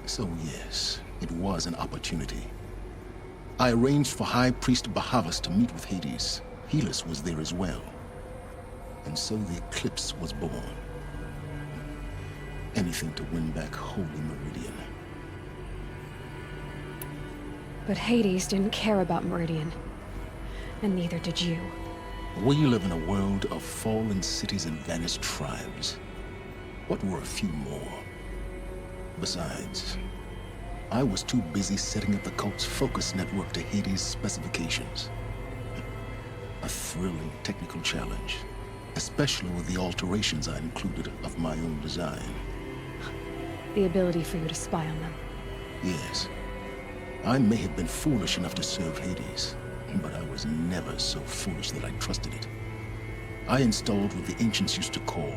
So yes, it was an opportunity. I arranged for High Priest Bahavas to meet with Hades. Helis was there as well. And so the Eclipse was born. Anything to win back Holy Meridian. But Hades didn't care about Meridian. And neither did you. We live in a world of fallen cities and vanished tribes. What were a few more? Besides, I was too busy setting up the cult's focus network to Hades' specifications. A thrilling technical challenge, especially with the alterations I included of my own design. The ability for you to spy on them. Yes. I may have been foolish enough to serve Hades, but I was never so foolish that I trusted it. I installed what the ancients used to call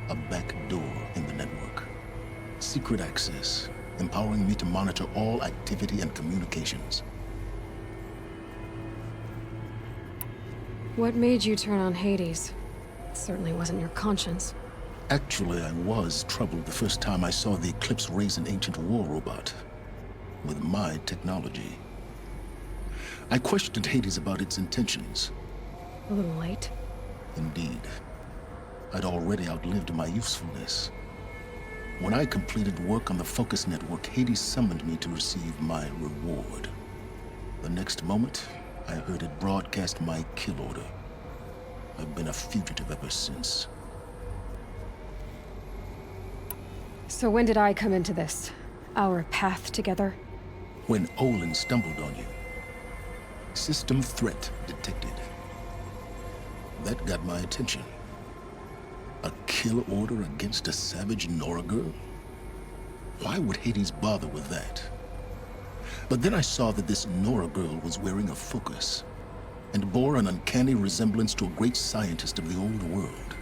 a back door in the network. Secret access, empowering me to monitor all activity and communications. What made you turn on Hades? It certainly wasn't your conscience. Actually, I was troubled the first time I saw the Eclipse raise an ancient war robot with my technology. I questioned Hades about its intentions. A little late. Indeed. I'd already outlived my usefulness. When I completed work on the Focus Network, Hades summoned me to receive my reward. The next moment, I heard it broadcast my kill order. I've been a fugitive ever since. So when did I come into this? Our path together? When Olin stumbled on you. System threat detected. That got my attention. A kill order against a savage Nora girl? Why would Hades bother with that? But then I saw that this Nora girl was wearing a focus and bore an uncanny resemblance to a great scientist of the old world.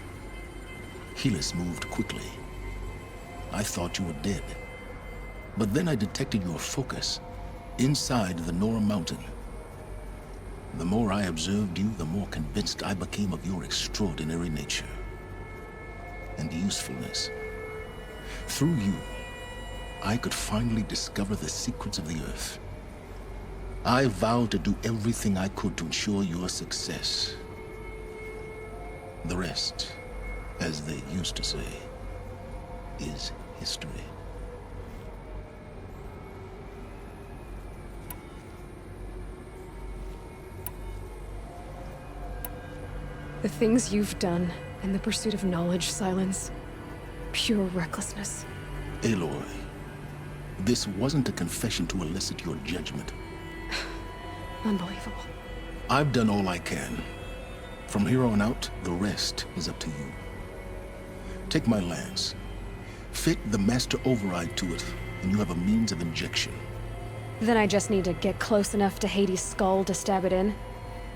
Helis moved quickly. I thought you were dead. But then I detected your focus inside the Nora mountain. The more I observed you, the more convinced I became of your extraordinary nature and usefulness. Through you, I could finally discover the secrets of the Earth. I vowed to do everything I could to ensure your success. The rest, as they used to say, is history. The things you've done in the pursuit of knowledge, Silence. Pure recklessness. Aloy, this wasn't a confession to elicit your judgment. Unbelievable. I've done all I can. From here on out, the rest is up to you. Take my lance. Fit the master override to it, and you have a means of injection. Then I just need to get close enough to Hades' skull to stab it in?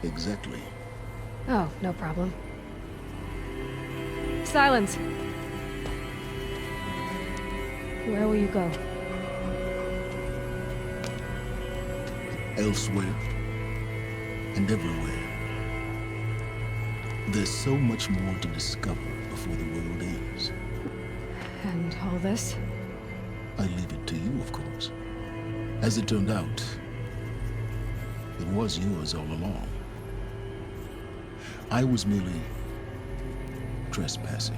Exactly. Oh, no problem. Silence! Where will you go? Elsewhere. And everywhere. There's so much more to discover before the world ends. And all this? I leave it to you, of course. As it turned out, it was yours all along. I was merely trespassing.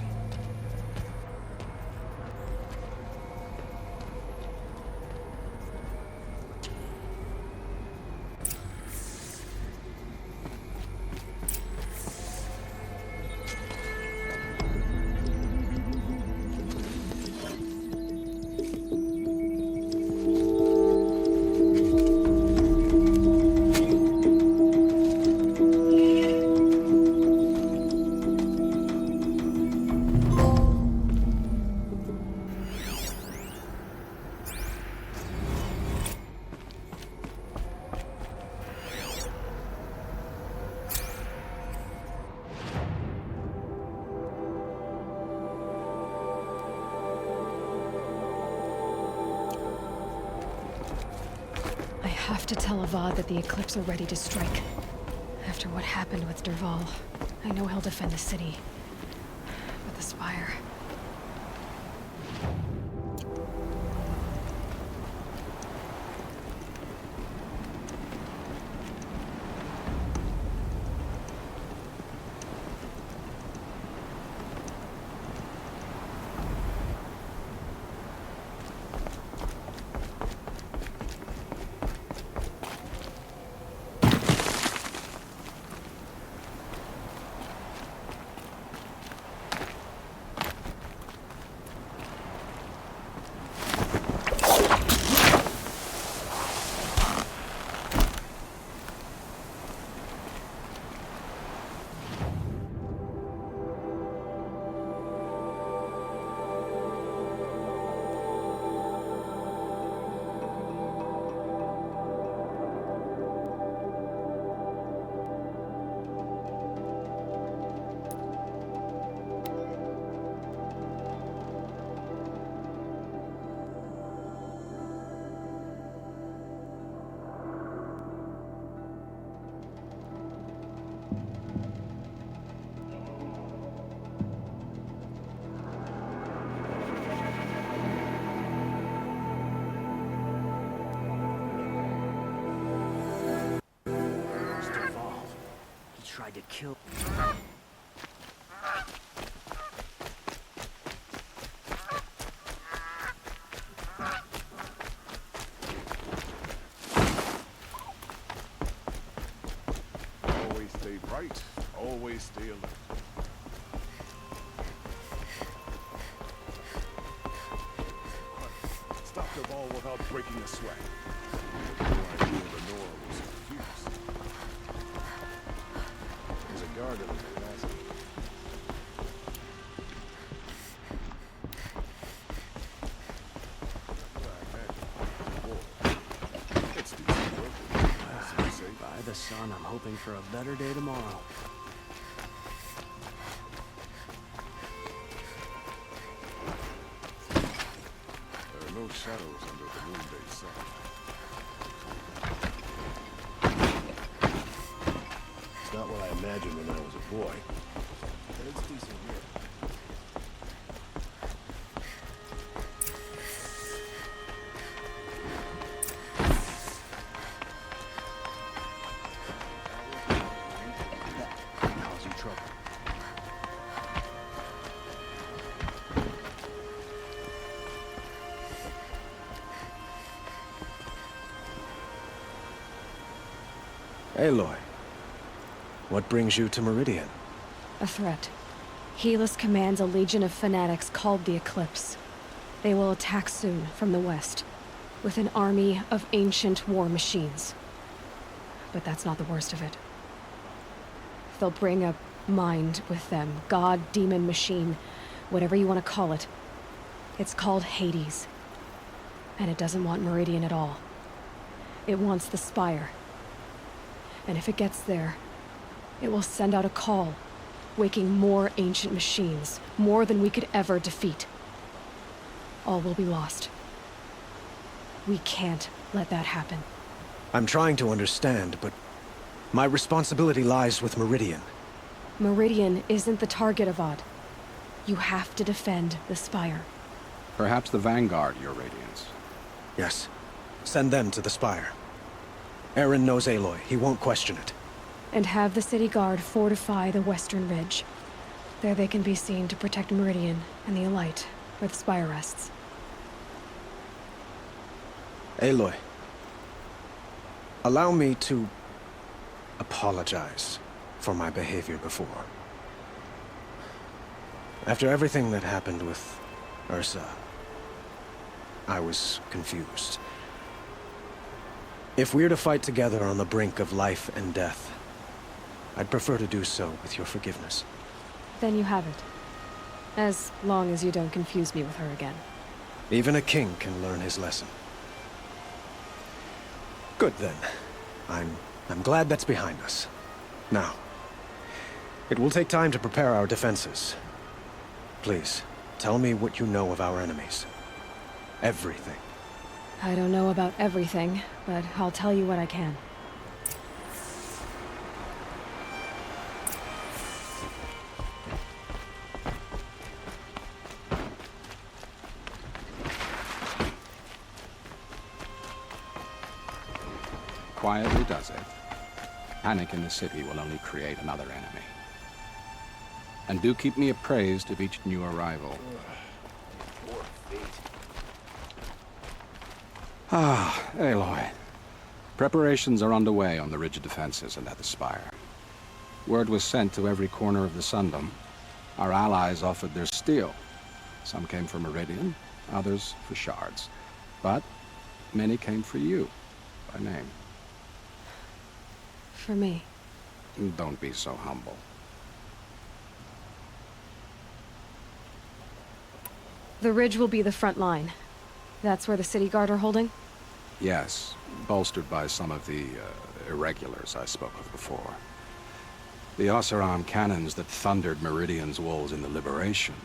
I have to tell Avad that the Eclipse are ready to strike. After what happened with Dervahl, I know he'll defend the city. But the Spire... kill. Always stay bright, always stay alert. Stop the ball without breaking a sweat. No idea the Nora was confused. There's a guard in the plaza. By the sun, I'm hoping for a better day tomorrow. There are no shadows under the noonday sun. It's not what I imagined when I was a boy, but it's decent here. Cause you trouble. Aloy, what brings you to Meridian? A threat. Helis commands a legion of fanatics called the Eclipse. They will attack soon from the west, with an army of ancient war machines. But that's not the worst of it. They'll bring a mind with them, god, demon, machine, whatever you want to call it. It's called Hades. And it doesn't want Meridian at all. It wants the Spire. And if it gets there, it will send out a call, waking more ancient machines, more than we could ever defeat. All will be lost. We can't let that happen. I'm trying to understand, but my responsibility lies with Meridian. Meridian isn't the target, Avad. You have to defend the Spire. Perhaps the Vanguard, Your Radiance. Yes. Send them to the Spire. Aaron knows Aloy. He won't question it. And have the city guard fortify the western ridge. There they can be seen to protect Meridian and the Elite, where the Spire rests. Aloy, allow me to apologize for my behavior before. After everything that happened with Ursa, I was confused. If we're to fight together on the brink of life and death, I'd prefer to do so with your forgiveness. Then you have it. As long as you don't confuse me with her again. Even a king can learn his lesson. Good then. I'm glad that's behind us. Now, it will take time to prepare our defenses. Please, tell me what you know of our enemies. Everything. I don't know about everything, but I'll tell you what I can. Quietly does it. Panic in the city will only create another enemy. And do keep me appraised of each new arrival. Poor fate. Ah, Aloy. Preparations are underway on the ridge of defenses and at the Spire. Word was sent to every corner of the Sundom. Our allies offered their steel. Some came for Meridian, others for shards. But many came for you, by name. For me. Don't be so humble. The ridge will be the front line. That's where the city guard are holding? Yes, bolstered by some of the irregulars I spoke of before. The Oseram cannons that thundered Meridian's walls in the Liberation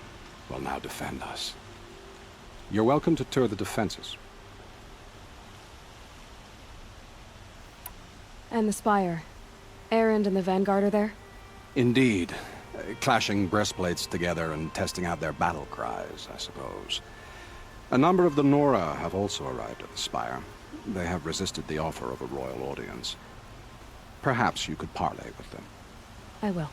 will now defend us. You're welcome to tour the defenses. And the Spire. Erend and the Vanguard are there? Indeed. Clashing breastplates together and testing out their battle cries, I suppose. A number of the Nora have also arrived at the Spire. They have resisted the offer of a royal audience. Perhaps you could parley with them. I will.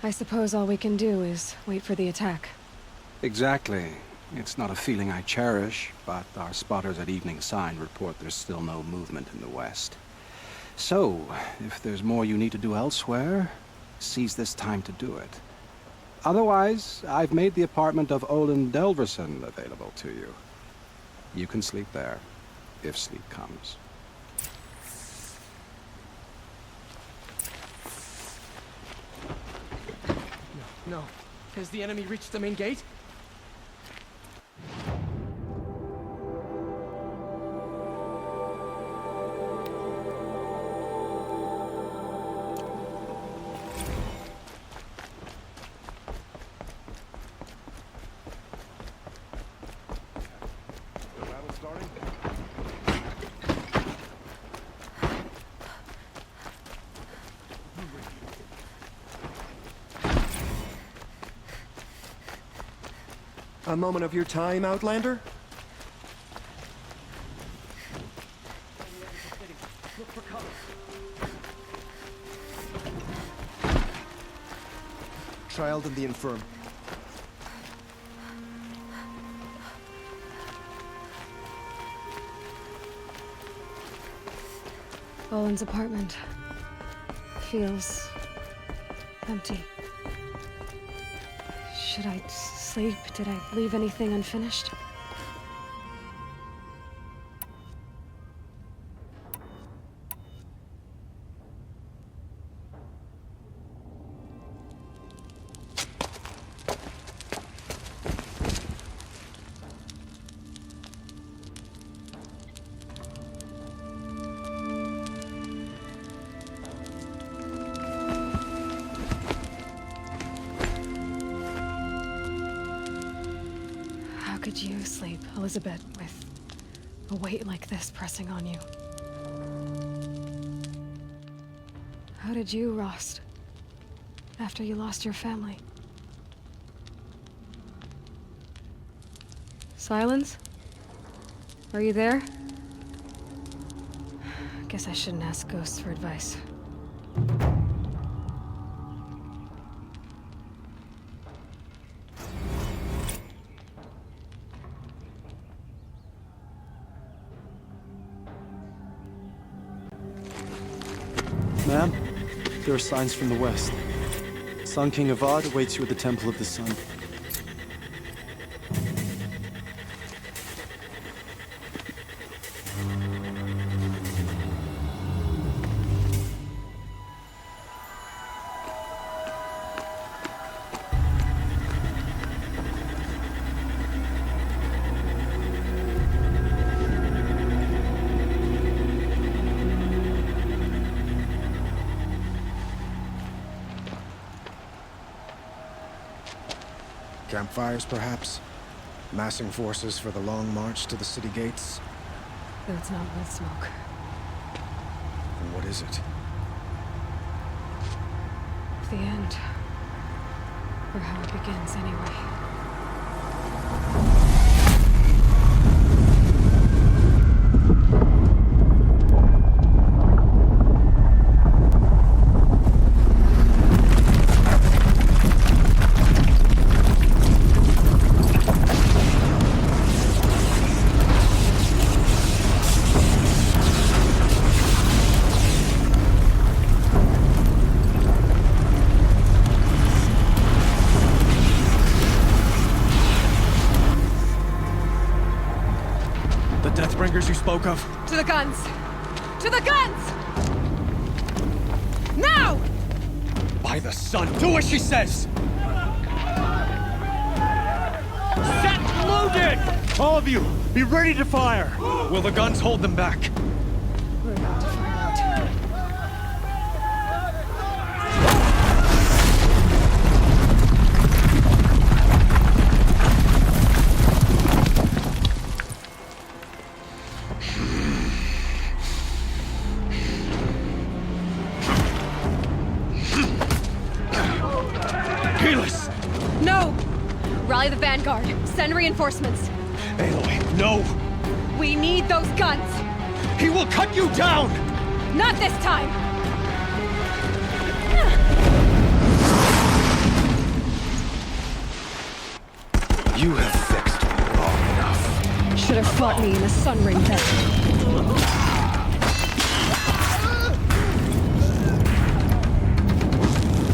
I suppose all we can do is wait for the attack. Exactly. It's not a feeling I cherish, but our spotters at Evening Sign report there's still no movement in the west. So, if there's more you need to do elsewhere, seize this time to do it. Otherwise, I've made the apartment of Olin Delverson available to you. You can sleep there, if sleep comes. No. Has the enemy reached the main gate? A moment of your time, Outlander? Look for cover. Child and the infirm. Olin's apartment feels empty. Should I sleep? Did I leave anything unfinished? Could you sleep, Elizabeth, with a weight like this pressing on you? How did you, Rost, after you lost your family? Silence? Are you there? Guess I shouldn't ask ghosts for advice. Ma'am, there are signs from the west. Sun King Avad awaits you at the Temple of the Sun. Campfires, perhaps? Massing forces for the long march to the city gates? Though it's not with smoke. And what is it? The end. Or how it begins, anyway. You spoke of? To the guns! To the guns! Now! By the sun, do as she says! Set loaded! All of you, be ready to fire! Will the guns hold them back? We're about to find out. No! Rally the Vanguard. Send reinforcements. Aloy, no! We need those guns! He will cut you down! Not this time! brother fought me in a sun ring then.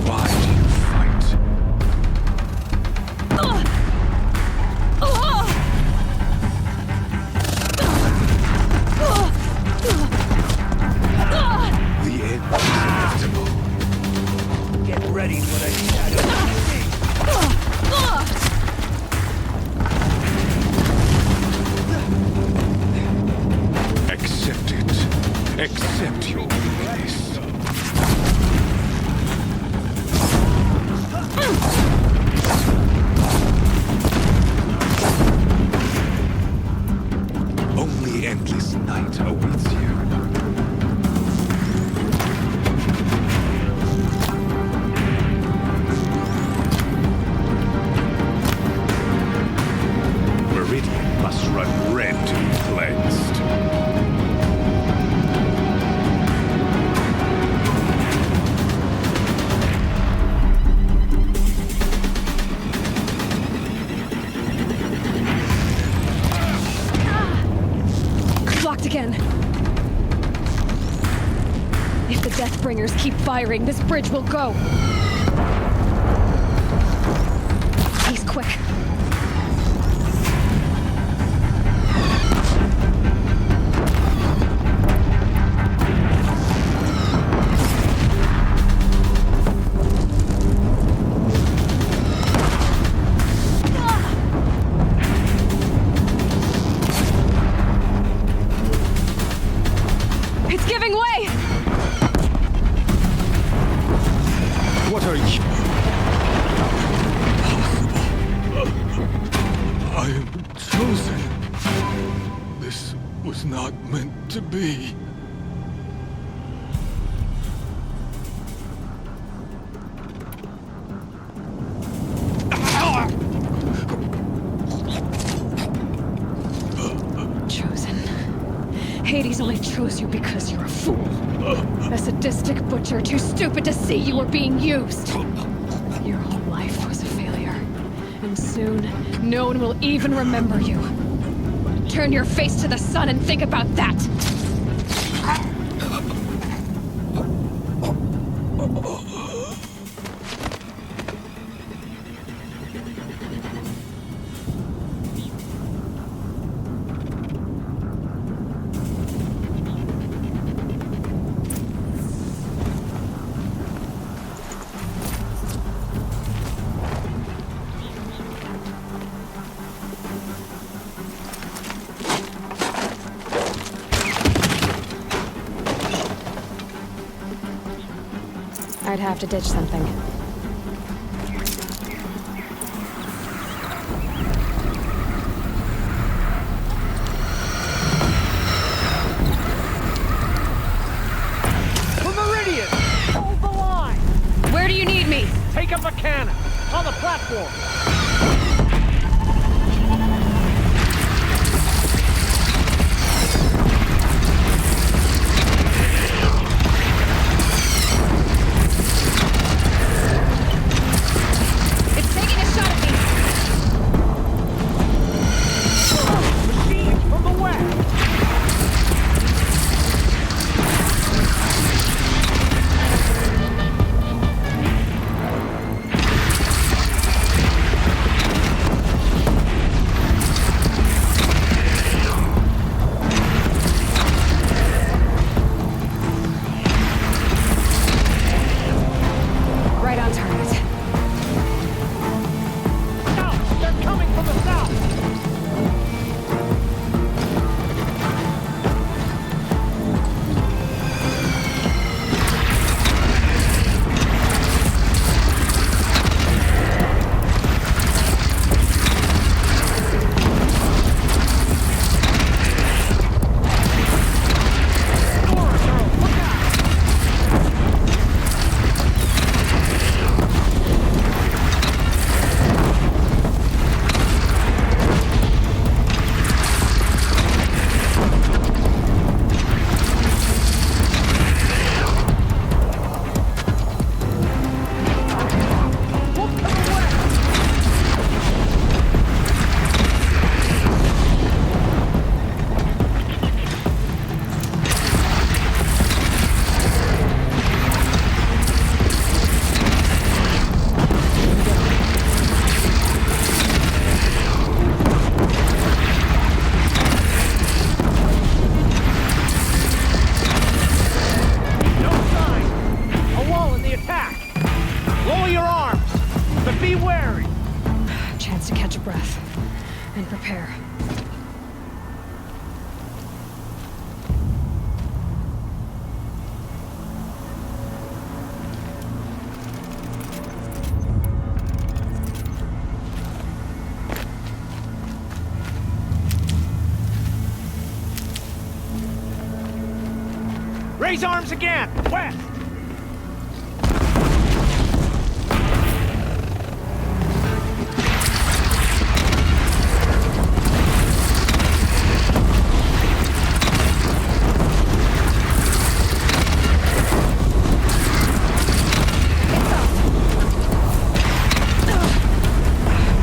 Why do you fight? The end is inevitable. Get ready for the shadow. Accept it. Accept your weakness. Only endless night awaits you. Meridian must run red to be cleansed. Locked again. If the Deathbringers keep firing, this bridge will go. He's quick. It's giving way! What are you? I am chosen. This was not meant to be. Chosen. Hades only chose you because you're a fool. A sadistic butcher too stupid to see you were being used. Your whole life was a failure. And soon, no one will even remember you. Turn your face to the sun and think about that! I'd have to ditch something. For Meridian! Hold the line! Where do you need me? Take up a cannon! On the platform! It's taking a shot at me! Machines from the west! Right on target. South! They're coming from the south! but be wary. Chance to catch a breath and prepare. Raise arms again! West!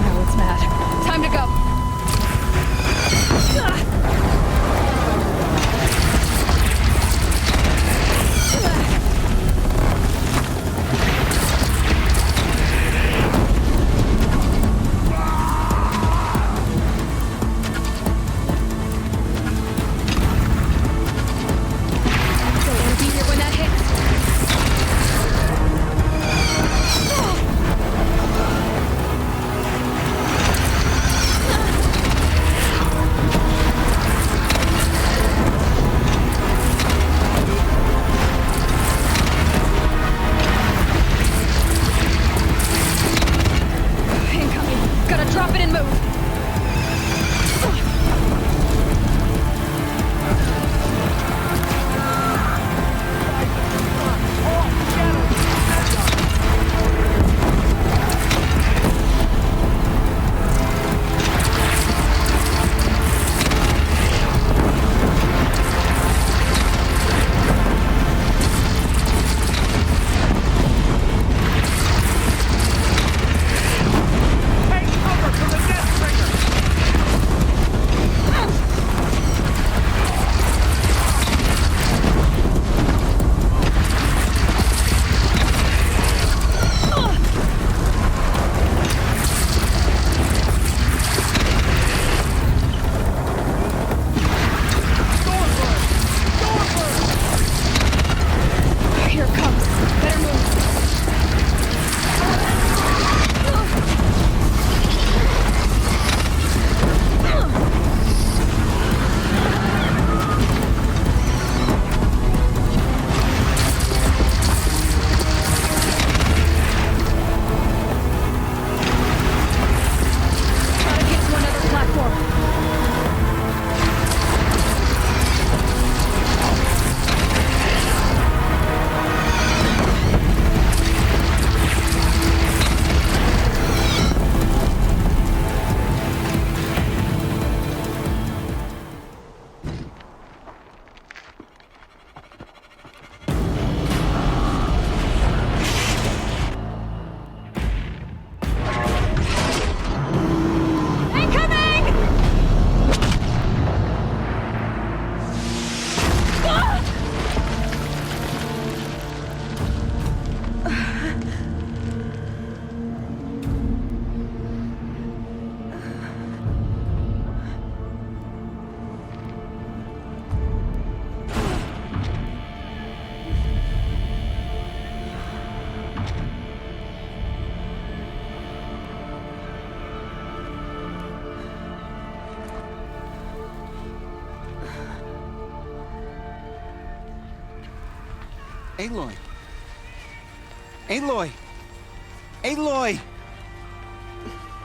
Now it's mad. Time to go. Aloy! Aloy! Aloy!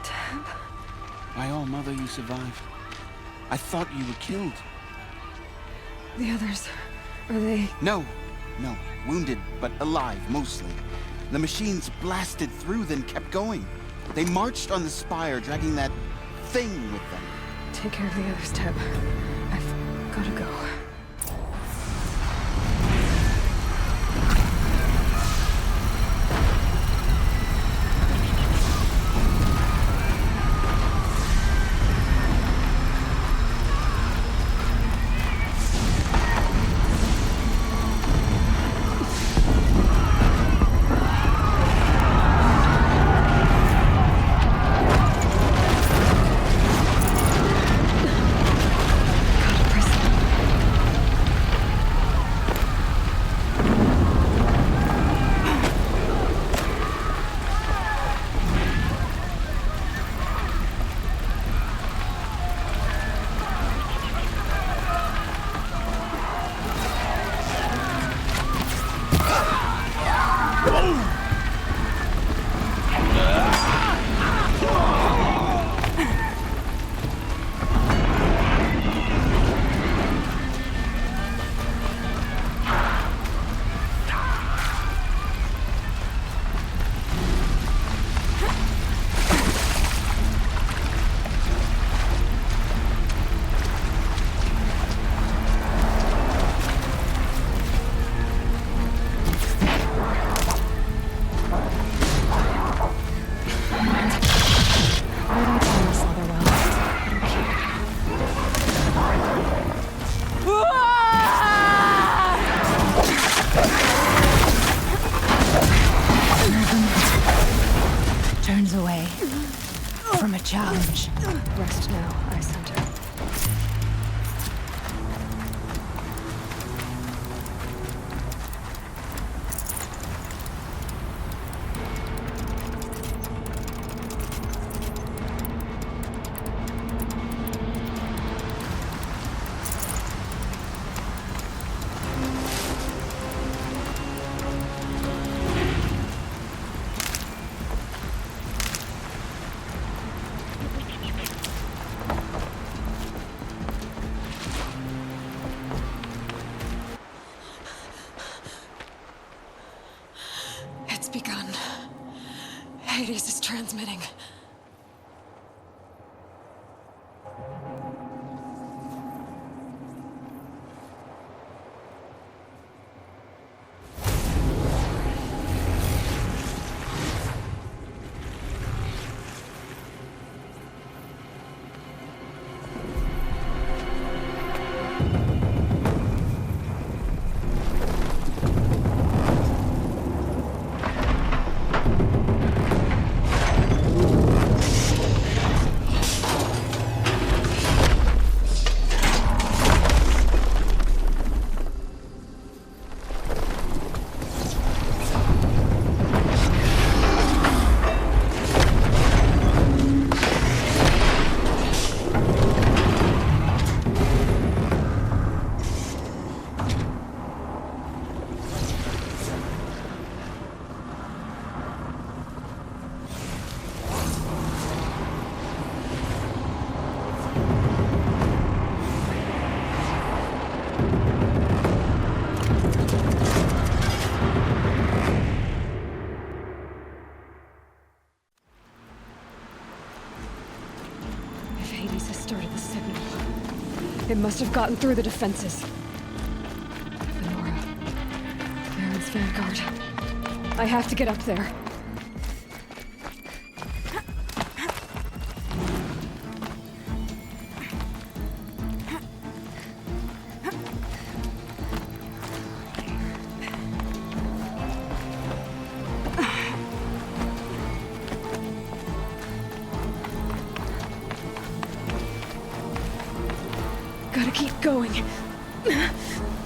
Dad? My own mother, you survived. I thought you were killed. The others, are they... No. Wounded, but alive, mostly. The machines blasted through, then kept going. They marched on the spire, dragging that thing with them. Take care of the others, Teb. I've gotta go. from a challenge. Rest now, Ice Hunter. It's begun. Hades is transmitting. It must have gotten through the defenses. Fenora. Baron's vanguard. I have to get up there. Gotta keep going.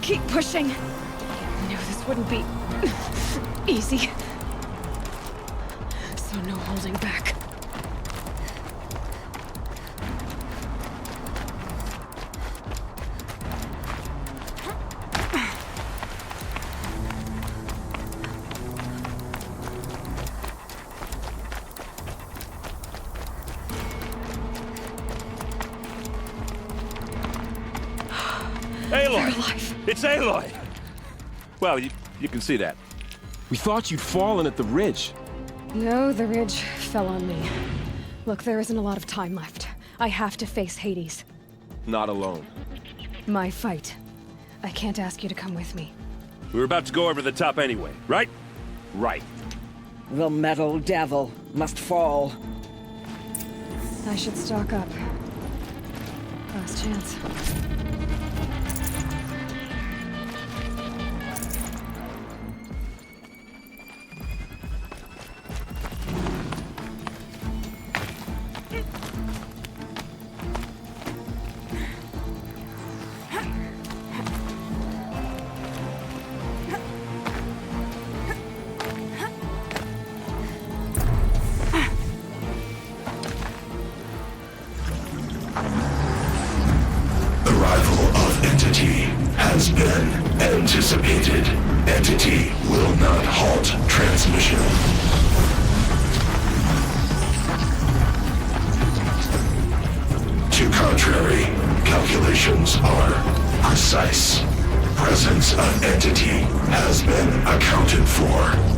Keep pushing. I knew this wouldn't be easy. So no holding back. Aloy! It's Aloy! Well, you can see that. We thought you'd fallen at the ridge. No, the ridge fell on me. Look, there isn't a lot of time left. I have to face Hades. Not alone. My fight. I can't ask you to come with me. We were about to go over the top anyway, right? Right. The metal devil must fall. I should stock up. Last chance. Has been anticipated. Entity will not halt transmission. To contrary, calculations are precise. Presence of entity has been accounted for.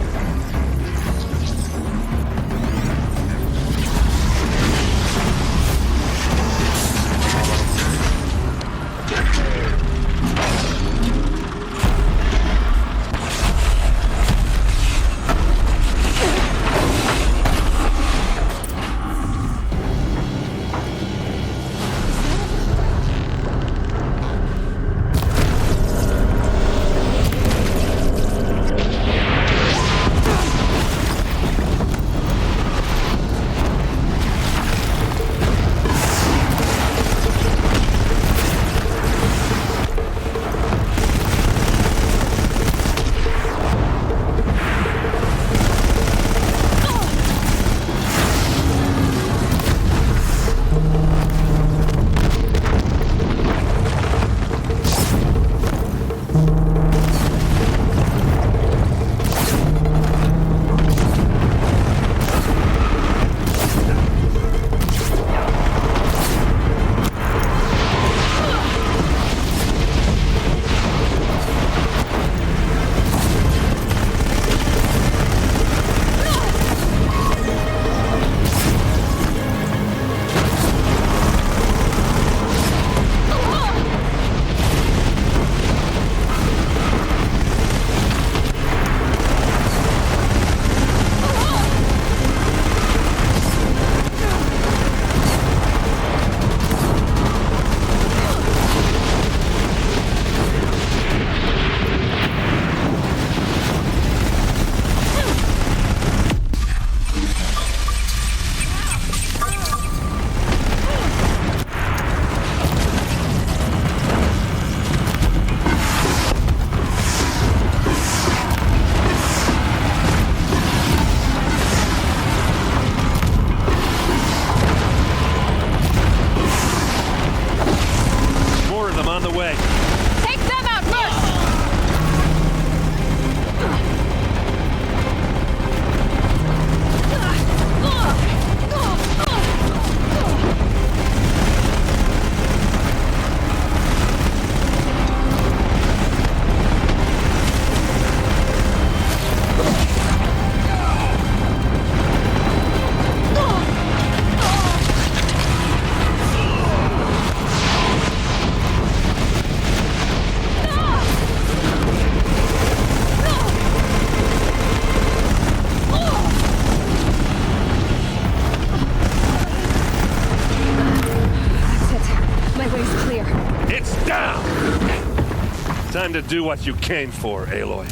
to do what you came for, Aloy.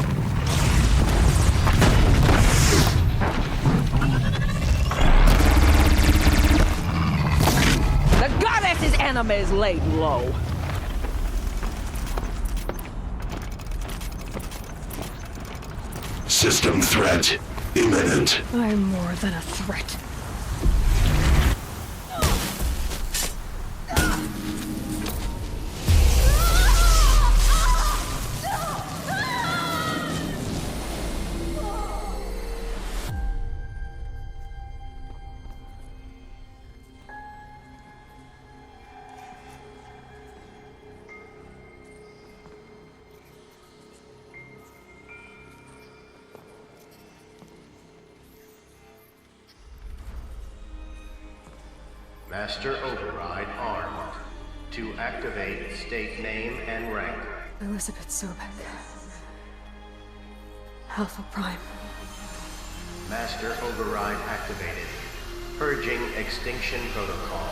The goddess's enemy is laid low. System threat imminent. I'm more than a threat. Master Override armed. To activate, state name and rank. Elizabeth Sobek. Alpha Prime. Master Override activated. Purging extinction protocol.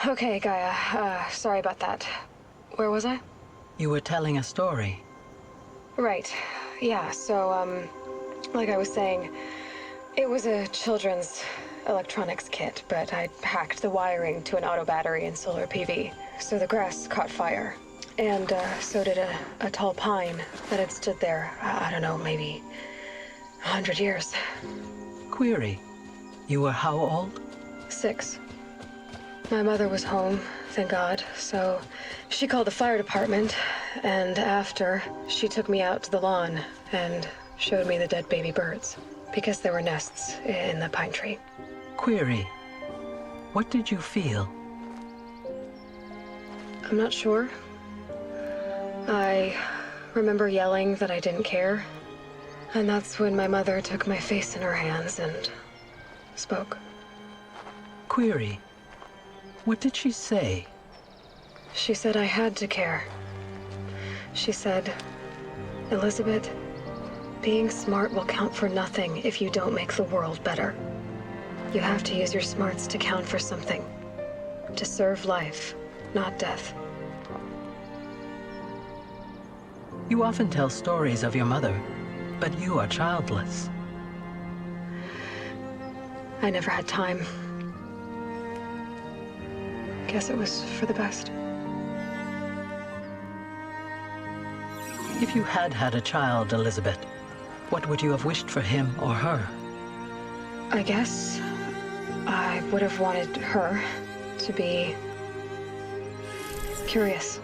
Okay, Gaia. Sorry about that. Where was I? You were telling a story. Right. Yeah, so, like I was saying, it was a children's electronics kit, but I hacked the wiring to an auto battery and solar PV. So the grass caught fire. And, so did a tall pine that had stood there, I don't know, maybe 100 years. Query. You were how old? 6. My mother was home, thank God, so she called the fire department, and after, she took me out to the lawn and showed me the dead baby birds, because there were nests in the pine tree. Query. What did you feel? I'm not sure. I remember yelling that I didn't care, and that's when my mother took my face in her hands and spoke. Query. What did she say? She said I had to care. She said, Elizabeth, being smart will count for nothing if you don't make the world better. You have to use your smarts to count for something. To serve life, not death. You often tell stories of your mother, but you are childless. I never had time. Guess it was for the best. If you had had a child, Elizabeth, what would you have wished for him or her? I guess I would have wanted her to be curious.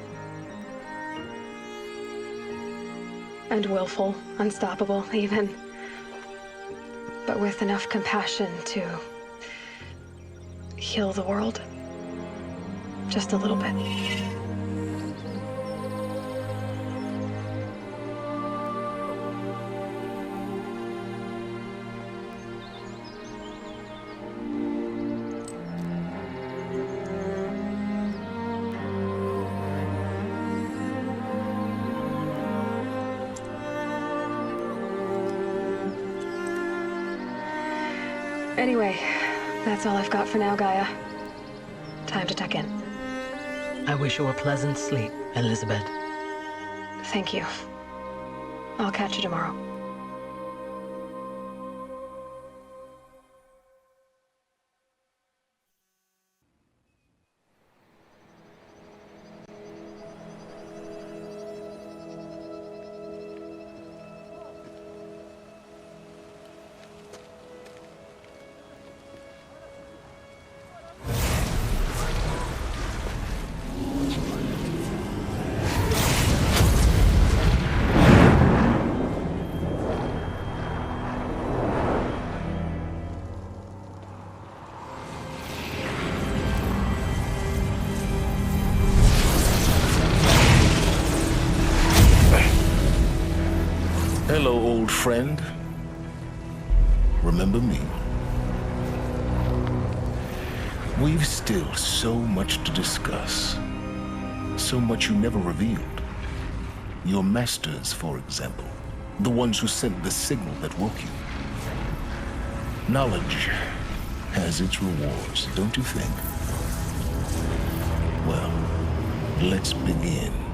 And willful, unstoppable, even. But with enough compassion to heal the world. Just a little bit. Anyway, that's all I've got for now, Gaia. Time to tuck in. I wish you a pleasant sleep, Elizabeth. Thank you. I'll catch you tomorrow. Hello, old friend. Remember me? We've still so much to discuss. So much you never revealed. Your masters, for example. The ones who sent the signal that woke you. Knowledge has its rewards, don't you think? Well, let's begin.